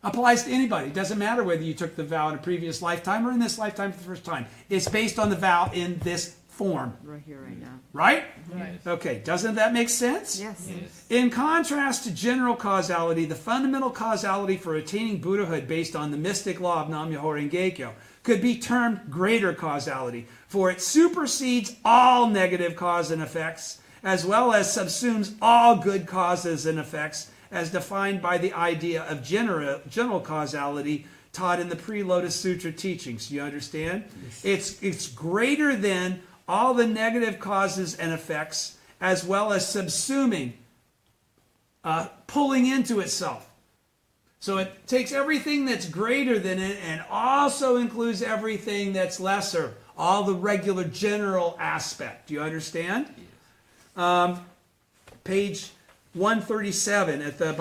applies to anybody. It doesn't matter whether you took the vow in a previous lifetime or in this lifetime for the first time. It's based on the vow in this form.
Right here, right now.
Right?
Right.
Okay, doesn't that make sense?
Yes.
In contrast to general causality, the fundamental causality for attaining Buddhahood based on the mystic law of Nam-myoho Renge-kyo could be termed greater causality, for it supersedes all negative cause and effects, as well as subsumes all good causes and effects, as defined by the idea of general causality taught in the pre-Lotus Sutra teachings. You understand? Yes. It's greater than all the negative causes and effects, as well as subsuming, pulling into itself. So it takes everything that's greater than it and also includes everything that's lesser, all the regular general aspect. Do you understand? Page 137 at the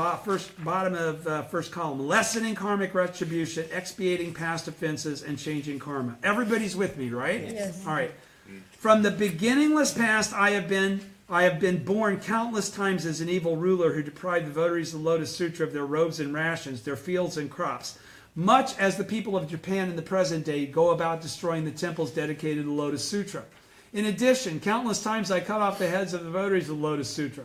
bottom of first column. Lessening karmic retribution, expiating past offenses, and changing karma. Everybody's with me, right?
Yes.
All right. From the beginningless past, I have been born countless times as an evil ruler who deprived the votaries of the Lotus Sutra of their robes and rations, their fields and crops, much as the people of Japan in the present day go about destroying the temples dedicated to the Lotus Sutra. In addition, countless times I cut off the heads of the votaries of the Lotus Sutra.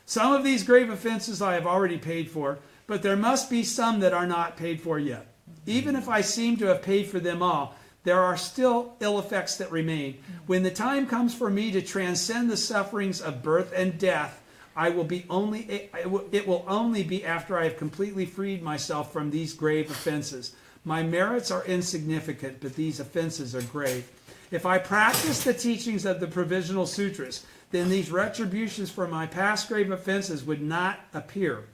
Some of these grave offenses I have already paid for, but there must be some that are not paid for yet. Even if I seem to have paid for them all, there are still ill effects that remain. When the time comes for me to transcend the sufferings of birth and death, it will only be after I have completely freed myself from these grave offenses. My merits are insignificant, but these offenses are grave. If I practice the teachings of the Provisional Sutras, then these retributions for my past grave offenses would not appear.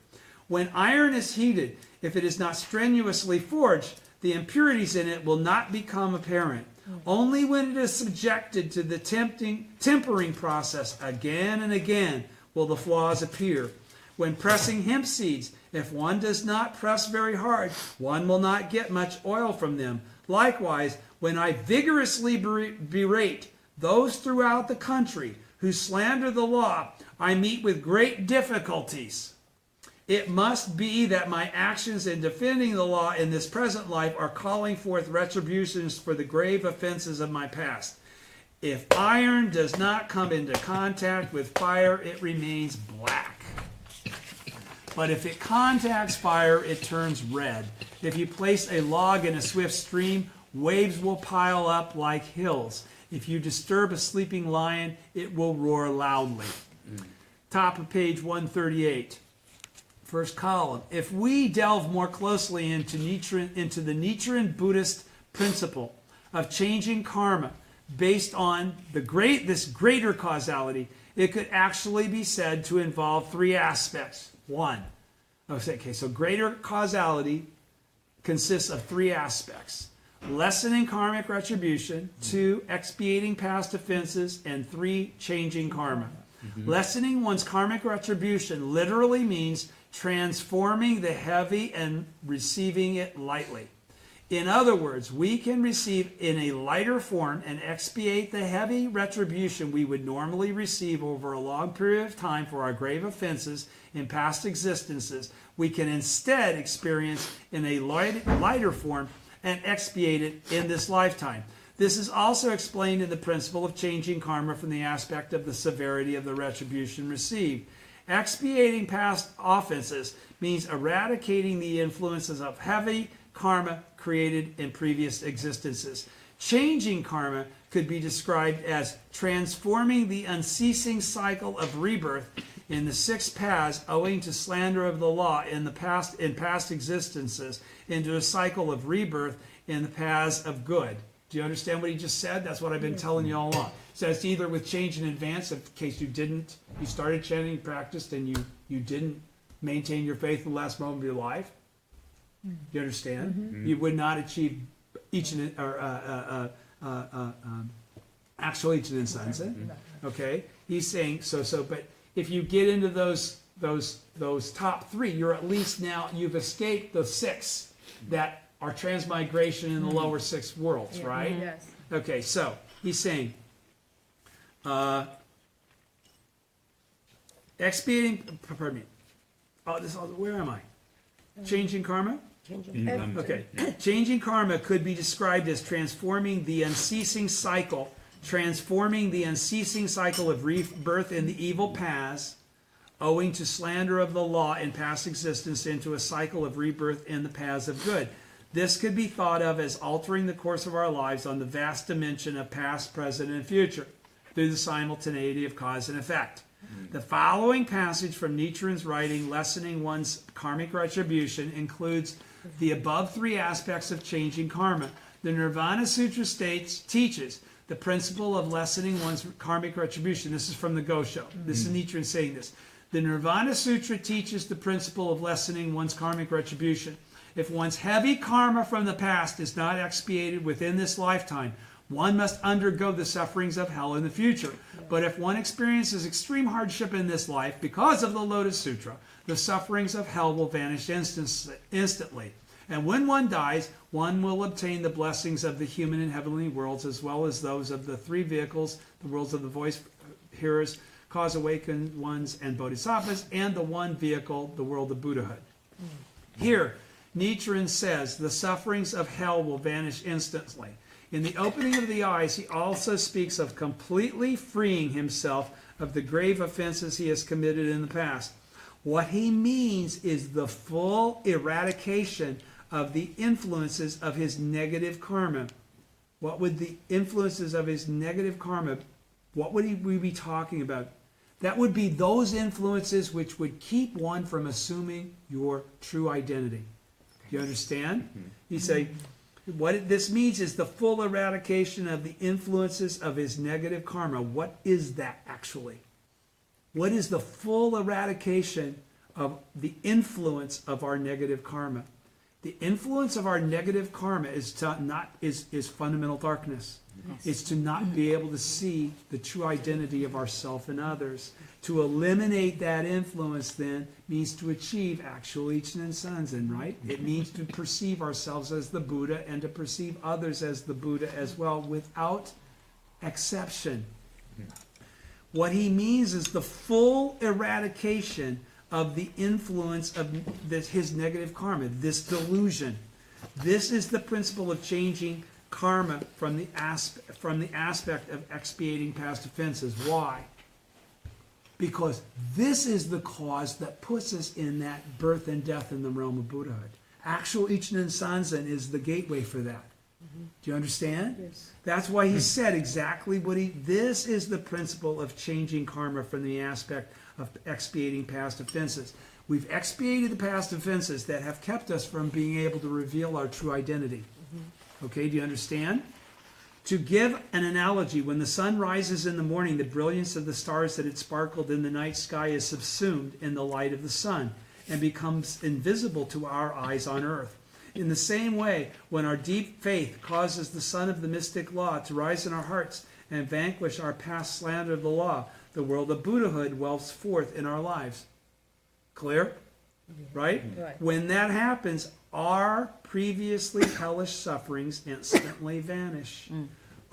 When iron is heated, if it is not strenuously forged, the impurities in it will not become apparent. Only when it is subjected to the tempering process again and again will the flaws appear. When pressing hemp seeds, if one does not press very hard, one will not get much oil from them. Likewise, when I vigorously berate those throughout the country who slander the law, I meet with great difficulties. It must be that my actions in defending the law in this present life are calling forth retributions for the grave offenses of my past. If iron does not come into contact with fire, it remains black. But if it contacts fire, it turns red. If you place a log in a swift stream, waves will pile up like hills. If you disturb a sleeping lion, it will roar loudly. Top of page 138. First column. If we delve more closely into the Nichiren Buddhist principle of changing karma based on this greater causality, it could actually be said to involve three aspects. So greater causality consists of three aspects. Lessening karmic retribution, 2, expiating past offenses, and 3, changing karma. Lessening one's karmic retribution literally means transforming the heavy and receiving it lightly. In other words, we can receive in a lighter form and expiate the heavy retribution we would normally receive over a long period of time for our grave offenses in past existences. We can instead experience in a lighter form and expiate it in this lifetime. This is also explained in the principle of changing karma from the aspect of the severity of the retribution received. Expiating past offenses means eradicating the influences of heavy karma created in previous existences. Changing karma could be described as transforming the unceasing cycle of rebirth in the 6 paths owing to slander of the law in past existences into a cycle of rebirth in the paths of good. Do you understand what he just said? That's what I've been telling you all along. So it's either with change in advance, in case you started chanting, you practiced, and you didn't maintain your faith in the last moment of your life. You understand? You would not achieve actual Ichiren Sanzen. Okay? He's saying but if you get into those top 3, you're at least now you've escaped the 6 that are transmigration in the lower 6 worlds, right?
Yes.
Okay, so he's saying expiating, pardon me. Where am I? Changing karma? Okay. Changing karma could be described as transforming the unceasing cycle of rebirth in the evil paths, owing to slander of the law in past existence, into a cycle of rebirth in the paths of good. This could be thought of as altering the course of our lives on the vast dimension of past, present, and future through the simultaneity of cause and effect. The following passage from Nichiren's writing, Lessening One's Karmic Retribution, includes the above 3 aspects of changing karma. The Nirvana Sutra teaches the principle of lessening one's karmic retribution. This is from the Gosho. This is Nichiren saying this. The Nirvana Sutra teaches the principle of lessening one's karmic retribution. If one's heavy karma from the past is not expiated within this lifetime, one must undergo the sufferings of hell in the future. But if one experiences extreme hardship in this life because of the Lotus Sutra, the sufferings of hell will vanish instantly. And when one dies, one will obtain the blessings of the human and heavenly worlds, as well as those of the 3 vehicles, the worlds of the voice hearers, cause awakened ones, and bodhisattvas, and the one vehicle, the world of Buddhahood. Here, Nichiren says the sufferings of hell will vanish instantly. In the opening of the eyes, he also speaks of completely freeing himself of the grave offenses he has committed in the past. What he means is the full eradication of the influences of his negative karma. What would the influences of his negative karma, what would we be talking about? That would be those influences which would keep one from assuming your true identity. Do you understand? You say, what this means is the full eradication of the influences of his negative karma. What is that actually? What is the full eradication of the influence of our negative karma? The influence of our negative karma is fundamental darkness. It's to not be able to see the true identity of ourself and others. To eliminate that influence then means to achieve actual Ichinen Sanzen, right? It means to perceive ourselves as the Buddha and to perceive others as the Buddha as well without exception. What he means is the full eradication of the influence of his negative karma, this delusion. This is the principle of changing karma from the aspect of expiating past offenses. Why? Because this is the cause that puts us in that birth and death in the realm of Buddhahood. Actual Ichinen Sanzen is the gateway for that. Do you understand?
Yes.
That's why he said exactly what this is the principle of changing karma from the aspect of expiating past offenses. We've expiated the past offenses that have kept us from being able to reveal our true identity. Okay, do you understand? To give an analogy, when the sun rises in the morning, the brilliance of the stars that had sparkled in the night sky is subsumed in the light of the sun and becomes invisible to our eyes on earth. In the same way, when our deep faith causes the sun of the mystic law to rise in our hearts and vanquish our past slander of the law, the world of Buddhahood wells forth in our lives. Clear? Right?
Right.
When that happens, our previously hellish sufferings instantly vanish.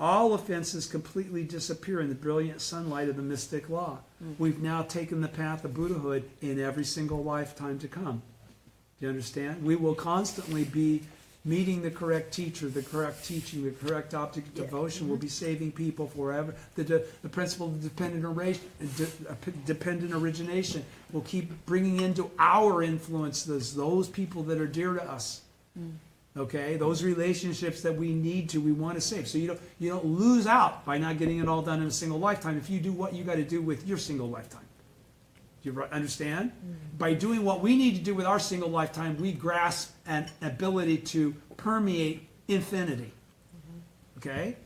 All offenses completely disappear in the brilliant sunlight of the mystic law. We've now taken the path of Buddhahood in every single lifetime to come. Do you understand? We will constantly be meeting the correct teacher, the correct teaching, the correct object of devotion. We'll be saving people forever. The principle of dependent origination will keep bringing into our influences those people that are dear to us. Okay, those relationships that we want to save. So you don't lose out by not getting it all done in a single lifetime if you do what you got to do with your single lifetime. Do you understand? By doing what we need to do with our single lifetime, we grasp an ability to permeate infinity. Okay?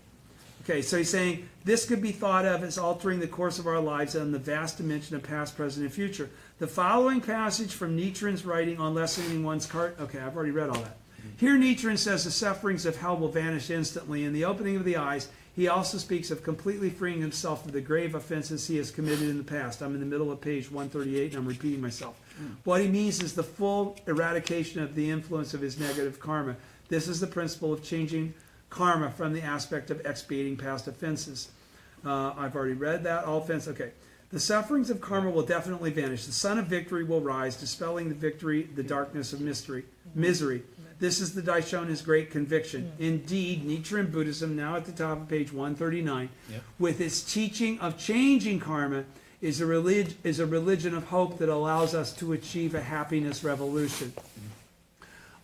Okay, so he's saying this could be thought of as altering the course of our lives in the vast dimension of past, present, and future. The following passage from Nichiren's writing on lessening one's cart. Okay, I've already read all that. Here Nichiren says the sufferings of hell will vanish instantly. In the opening of the eyes, he also speaks of completely freeing himself of the grave offenses he has committed in the past. I'm in the middle of page 138 and I'm repeating myself. What he means is the full eradication of the influence of his negative karma. This is the principle of changing karma from the aspect of expiating past offenses. I've already read that. All offense. Okay. The sufferings of karma will definitely vanish. The sun of victory will rise, dispelling the darkness of misery. This is the Daishonin's great conviction. Indeed, Nichiren Buddhism, now at the top of page 139, with its teaching of changing karma, is a religion of hope that allows us to achieve a happiness revolution.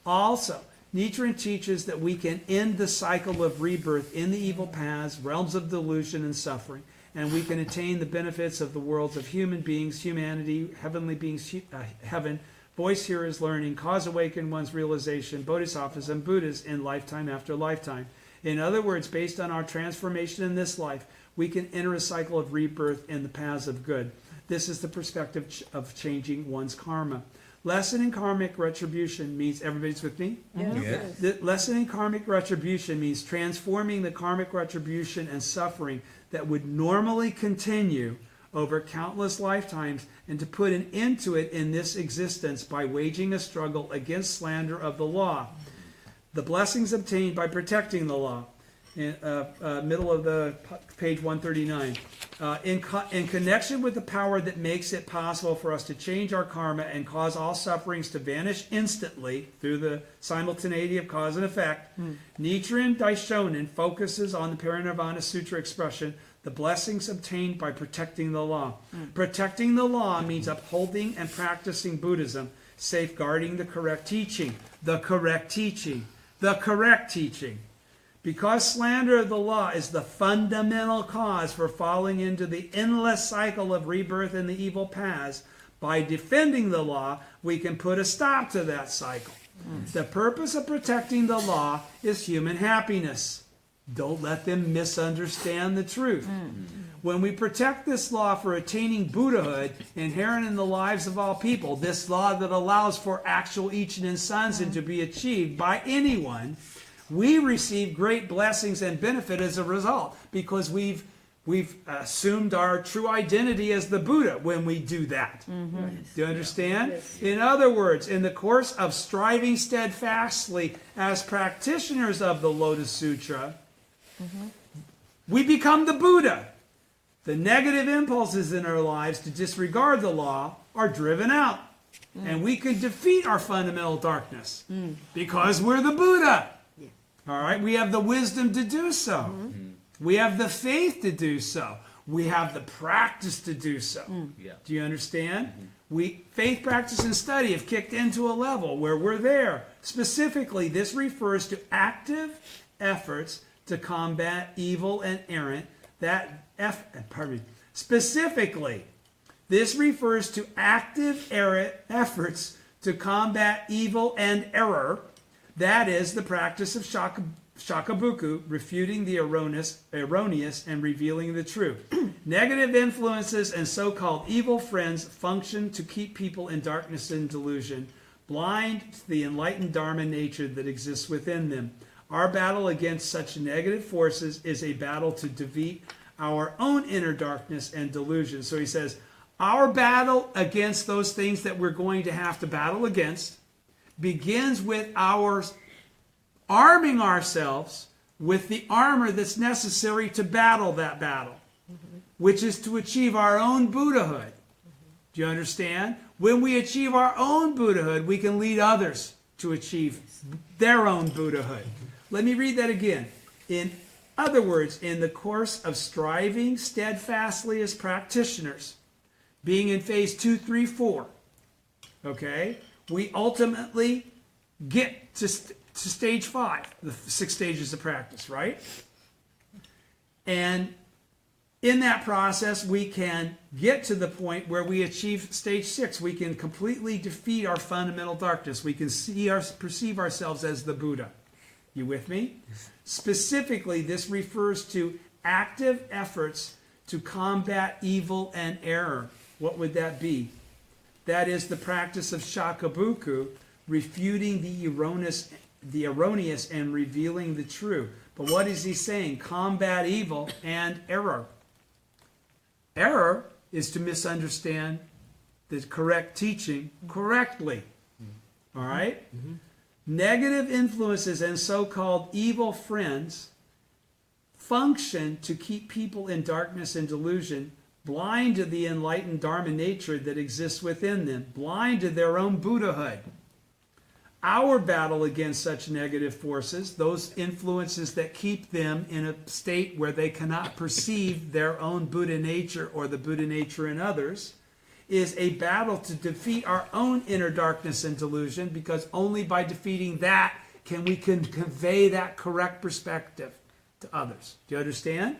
Also, Nichiren teaches that we can end the cycle of rebirth in the evil paths, realms of delusion and suffering, and we can attain the benefits of the worlds of human beings, humanity, heavenly beings, heaven, voice hearers learning, cause awaken one's realization, bodhisattvas and Buddhas in lifetime after lifetime. In other words, based on our transformation in this life, we can enter a cycle of rebirth in the paths of good. This is the perspective of changing one's karma. Lessening karmic retribution means, everybody's with me? Lessening karmic retribution means transforming the karmic retribution and suffering that would normally continue over countless lifetimes and to put an end to it in this existence by waging a struggle against slander of the law. The blessings obtained by protecting the law. in middle of the page 139. In connection with the power that makes it possible for us to change our karma and cause all sufferings to vanish instantly through the simultaneity of cause and effect, Nichiren Daishonin focuses on the Parinirvana Sutra expression, the blessings obtained by protecting the law. Protecting the law means upholding and practicing Buddhism, safeguarding the correct teaching. The correct teaching. The correct teaching. Because slander of the law is the fundamental cause for falling into the endless cycle of rebirth in the evil paths, by defending the law, we can put a stop to that cycle. The purpose of protecting the law is human happiness. Don't let them misunderstand the truth. When we protect this law for attaining Buddhahood inherent in the lives of all people, this law that allows for actual Ichinen and Sanzen to be achieved by anyone, we receive great blessings and benefit as a result, because we've assumed our true identity as the Buddha when we do that. Do you understand?
Yes.
In other words, in the course of striving steadfastly as practitioners of the Lotus Sutra, we become the Buddha. The negative impulses in our lives to disregard the law are driven out. And we can defeat our fundamental darkness because we're the Buddha. All right, we have the wisdom to do so. We have the faith to do so. We have the practice to do so. Do you understand? Faith, practice, and study have kicked into a level where we're there. Specifically, this refers to active efforts to combat evil and errant. Specifically, this refers to active efforts to combat evil and error. That is the practice of Shakabuku, refuting the erroneous and revealing the truth. Negative influences and so-called evil friends function to keep people in darkness and delusion, blind to the enlightened Dharma nature that exists within them. Our battle against such negative forces is a battle to defeat our own inner darkness and delusion. So he says, our battle against those things that we're going to have to battle against begins with our arming ourselves with the armor that's necessary to battle that battle, which is to achieve our own Buddhahood. Do you understand? When we achieve our own Buddhahood, we can lead others to achieve their own Buddhahood. Let me read that again. In other words, in the course of striving steadfastly as practitioners, being in phase 2, 3, 4, okay, we ultimately get to stage 5, the 6 stages of practice, right? And in that process, we can get to the point where we achieve stage 6. We can completely defeat our fundamental darkness. We can perceive ourselves as the Buddha. You with me? Specifically, this refers to active efforts to combat evil and error. What would that be? That is the practice of Shakabuku, refuting the erroneous and revealing the true. But what is he saying? Combat evil and error. Error is to misunderstand the correct teaching correctly. All right? Negative influences and so-called evil friends function to keep people in darkness and delusion, blind to the enlightened Dharma nature that exists within them, blind to their own Buddhahood. Our battle against such negative forces, those influences that keep them in a state where they cannot perceive their own Buddha nature or the Buddha nature in others, is a battle to defeat our own inner darkness and delusion, because only by defeating that can we convey that correct perspective to others. Do you understand?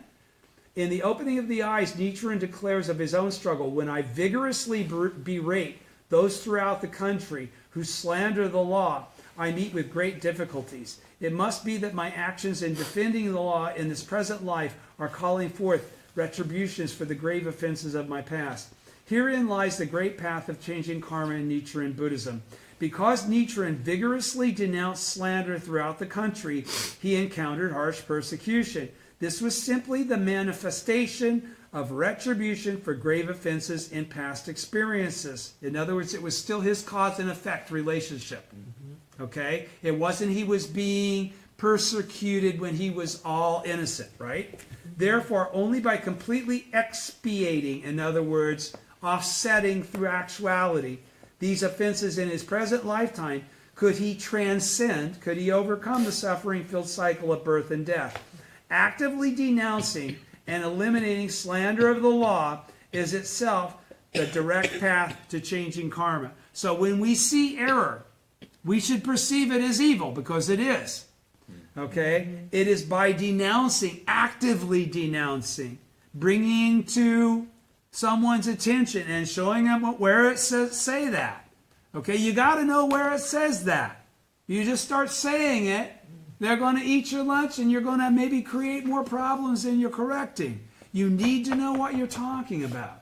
In the opening of the eyes, Nichiren declares of his own struggle, when I vigorously berate those throughout the country who slander the law, I meet with great difficulties. It must be that my actions in defending the law in this present life are calling forth retributions for the grave offenses of my past. Herein lies the great path of changing karma in Nichiren Buddhism. Because Nichiren vigorously denounced slander throughout the country, he encountered harsh persecution. This was simply the manifestation of retribution for grave offenses in past experiences. In other words, it was still his cause and effect relationship. Okay? It wasn't he was being persecuted when he was all innocent, right? Therefore, only by completely expiating, in other words, offsetting through actuality, these offenses in his present lifetime, could he transcend, could he overcome the suffering-filled cycle of birth and death. Actively denouncing and eliminating slander of the law is itself the direct path to changing karma. So when we see error, we should perceive it as evil, because it is. Okay? It is by denouncing, actively denouncing, bringing to someone's attention and showing them where it says say that. Okay? You got to know where it says that. You just start saying it, they're going to eat your lunch, and you're going to maybe create more problems than you're correcting. You need to know what you're talking about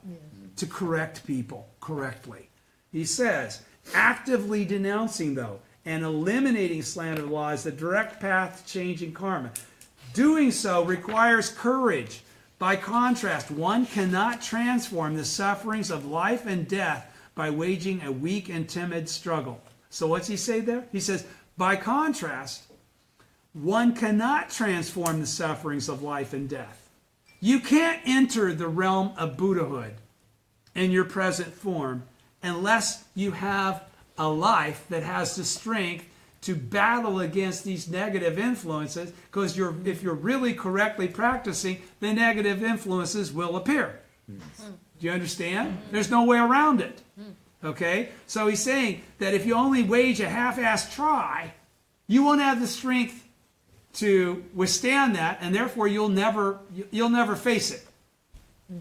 to correct people correctly. He says, actively denouncing, though, and eliminating slander of the law is the direct path to changing karma. Doing so requires courage. By contrast, one cannot transform the sufferings of life and death by waging a weak and timid struggle. So what's he say there? He says, by contrast, one cannot transform the sufferings of life and death. You can't enter the realm of Buddhahood in your present form unless you have a life that has the strength to battle against these negative influences, because if you're really correctly practicing, the negative influences will appear. Do you understand? There's no way around it. Okay? So he's saying that if you only wage a half-assed try, you won't have the strength to withstand that, and therefore you'll never face it. Do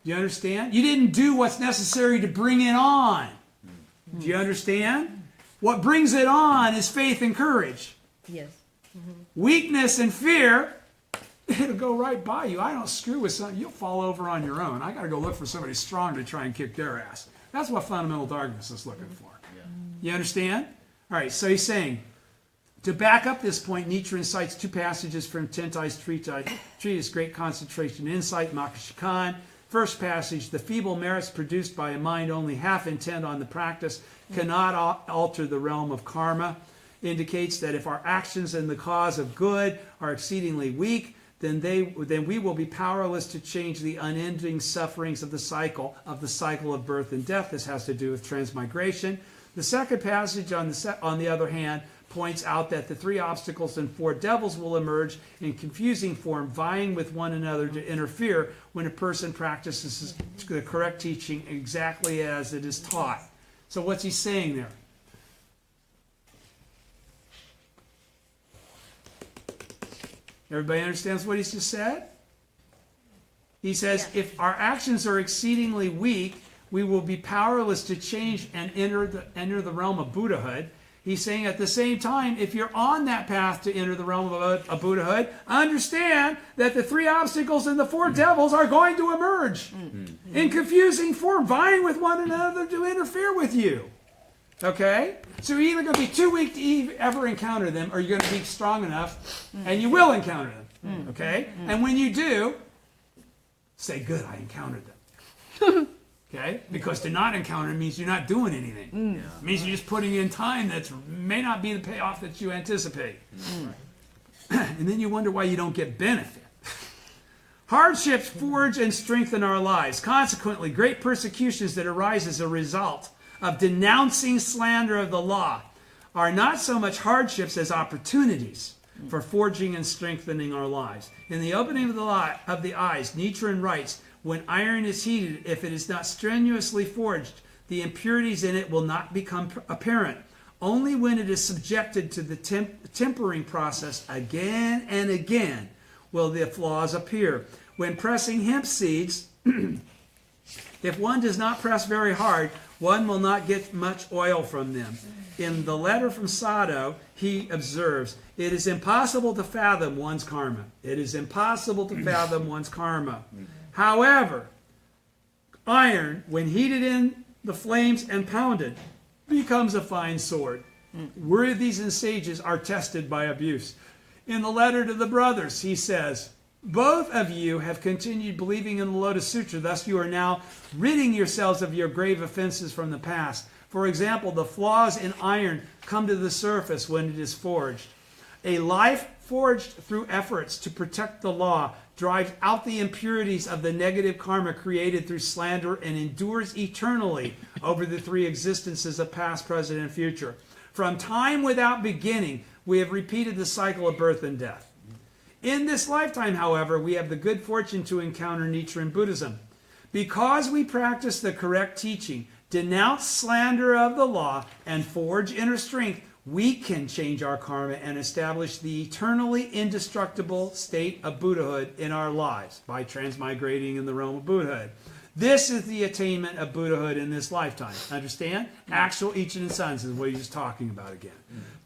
you understand? You didn't do what's necessary to bring it on. Do you understand? What brings it on is faith and courage.
Yes.
Weakness and fear, it'll go right by you. I don't screw with something. You'll fall over on your own. I got to go look for somebody strong to try and kick their ass. That's what fundamental darkness is looking for. You understand? All right, so he's saying, to back up this point, Nietzsche incites two passages from Tentai's treatise, Great Concentration and Insight, Makashikan. First passage, the feeble merits produced by a mind only half intent on the practice cannot alter the realm of karma, indicates that if our actions in the cause of good are exceedingly weak, then we will be powerless to change the unending sufferings of the cycle of birth and death. This has to do with transmigration. The second passage, on the other hand, points out that the three obstacles and four devils will emerge in confusing form, vying with one another to interfere when a person practices the correct teaching exactly as it is taught. So what's he saying there? Everybody understands what he's just said? He says, if our actions are exceedingly weak, we will be powerless to change and enter the realm of Buddhahood. He's saying at the same time, if you're on that path to enter the realm of Buddhahood, understand that the three obstacles and the four devils are going to emerge in confusing form, vying with one another to interfere with you. Okay? So you're either going to be too weak to ever encounter them, or you're going to be strong enough, and you will encounter them. Okay? And when you do, say, good, I encountered them. Okay? Because to not encounter means you're not doing anything. It means you're just putting in time that may not be the payoff that you anticipate. And then you wonder why you don't get benefit. Hardships forge and strengthen our lives. Consequently, great persecutions that arise as a result of denouncing slander of the law are not so much hardships as opportunities for forging and strengthening our lives. In the opening of the eyes, Nietzsche writes, when iron is heated, if it is not strenuously forged, the impurities in it will not become apparent. Only when it is subjected to the tempering process again and again will the flaws appear. When pressing hemp seeds, if one does not press very hard, one will not get much oil from them. In the letter from Sado, he observes, it is impossible to fathom one's karma. It is impossible to fathom one's karma. However, iron, when heated in the flames and pounded, becomes a fine sword. Worthies and sages are tested by abuse. In the letter to the brothers, he says, both of you have continued believing in the Lotus Sutra, thus you are now ridding yourselves of your grave offenses from the past. For example, the flaws in iron come to the surface when it is forged. A life forged through efforts to protect the law drives out the impurities of the negative karma created through slander and endures eternally over the three existences of past, present, and future. From time without beginning, we have repeated the cycle of birth and death. In this lifetime, however, we have the good fortune to encounter Nichiren Buddhism. Because we practice the correct teaching, denounce slander of the law, and forge inner strength, we can change our karma and establish the eternally indestructible state of Buddhahood in our lives by transmigrating in the realm of Buddhahood. This is the attainment of Buddhahood in this lifetime. Understand? Actual Ichiren Sons is what he's talking about again.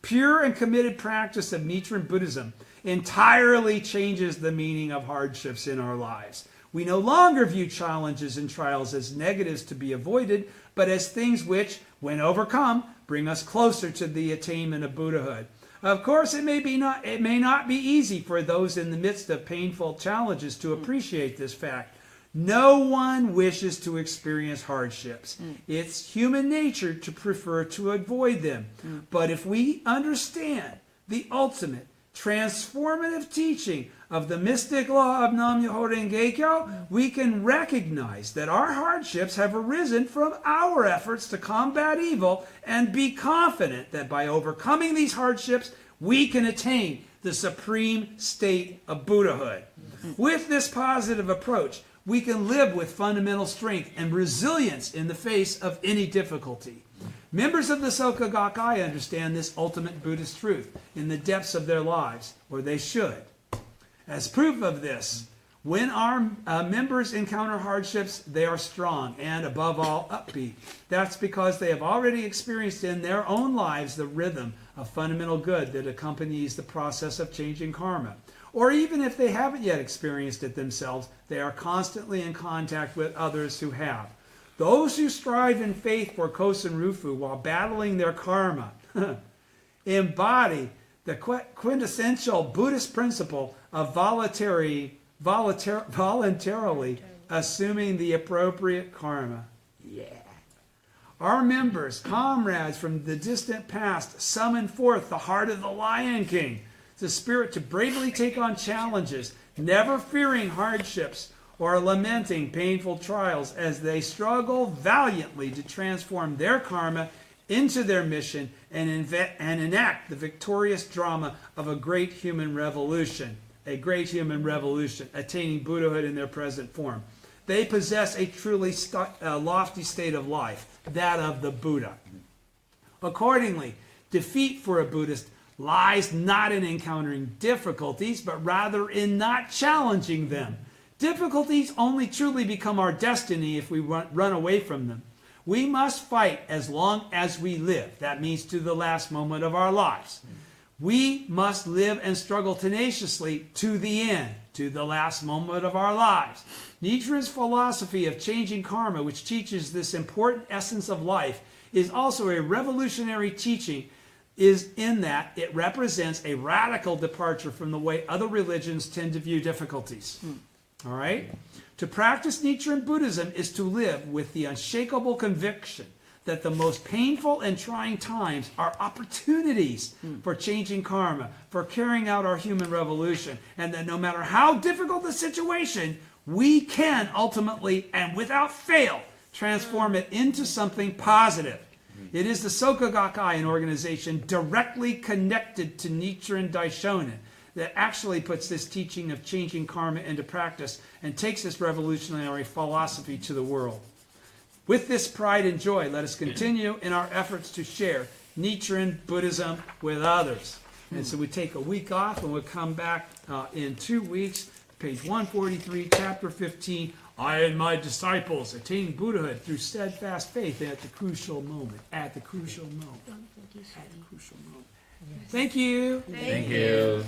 Pure and committed practice of Nichiren Buddhism entirely changes the meaning of hardships in our lives. We no longer view challenges and trials as negatives to be avoided, but as things which, when overcome, bring us closer to the attainment of Buddhahood. Of course, it may not be easy for those in the midst of painful challenges to appreciate this fact. No one wishes to experience hardships. It's human nature to prefer to avoid them. But if we understand the ultimate transformative teaching of the mystic law of Nam-myoho Renge Kyo, we can recognize that our hardships have arisen from our efforts to combat evil and be confident that by overcoming these hardships, we can attain the supreme state of Buddhahood. With this positive approach, we can live with fundamental strength and resilience in the face of any difficulty. Members of the Soka Gakkai understand this ultimate Buddhist truth in the depths of their lives, or they should. As proof of this, when our members encounter hardships, they are strong and, above all, upbeat. That's because they have already experienced in their own lives the rhythm of fundamental good that accompanies the process of changing karma. Or even if they haven't yet experienced it themselves, they are constantly in contact with others who have. Those who strive in faith for Kosen Rufu while battling their karma embody the quintessential Buddhist principle of voluntarily assuming the appropriate karma. Yeah. Our members, comrades from the distant past, summon forth the heart of the Lion King, the spirit to bravely take on challenges, never fearing hardships or lamenting painful trials as they struggle valiantly to transform their karma into their mission and enact the victorious drama of a great human revolution, attaining Buddhahood in their present form. They possess a truly lofty state of life, that of the Buddha. Accordingly, defeat for a Buddhist lies not in encountering difficulties, but rather in not challenging them. Difficulties only truly become our destiny if we run away from them. We must fight as long as we live. That means to the last moment of our lives. We must live and struggle tenaciously to the end, to the last moment of our lives. Nichiren's philosophy of changing karma, which teaches this important essence of life, is also a revolutionary teaching, is in that it represents a radical departure from the way other religions tend to view difficulties. All right? To practice Nichiren Buddhism is to live with the unshakable conviction that the most painful and trying times are opportunities for changing karma, for carrying out our human revolution, and that no matter how difficult the situation, we can ultimately and without fail transform it into something positive. It is the Soka Gakkai, an organization directly connected to Nichiren Daishonin, that actually puts this teaching of changing karma into practice and takes this revolutionary philosophy to the world. With this pride and joy, let us continue in our efforts to share Nichiren Buddhism with others. And so we take a week off and we'll come back in 2 weeks, page 143, chapter 15, I and my disciples attaining Buddhahood through steadfast faith at the crucial moment. At the crucial moment. At the crucial moment. Thank you.
Thank you.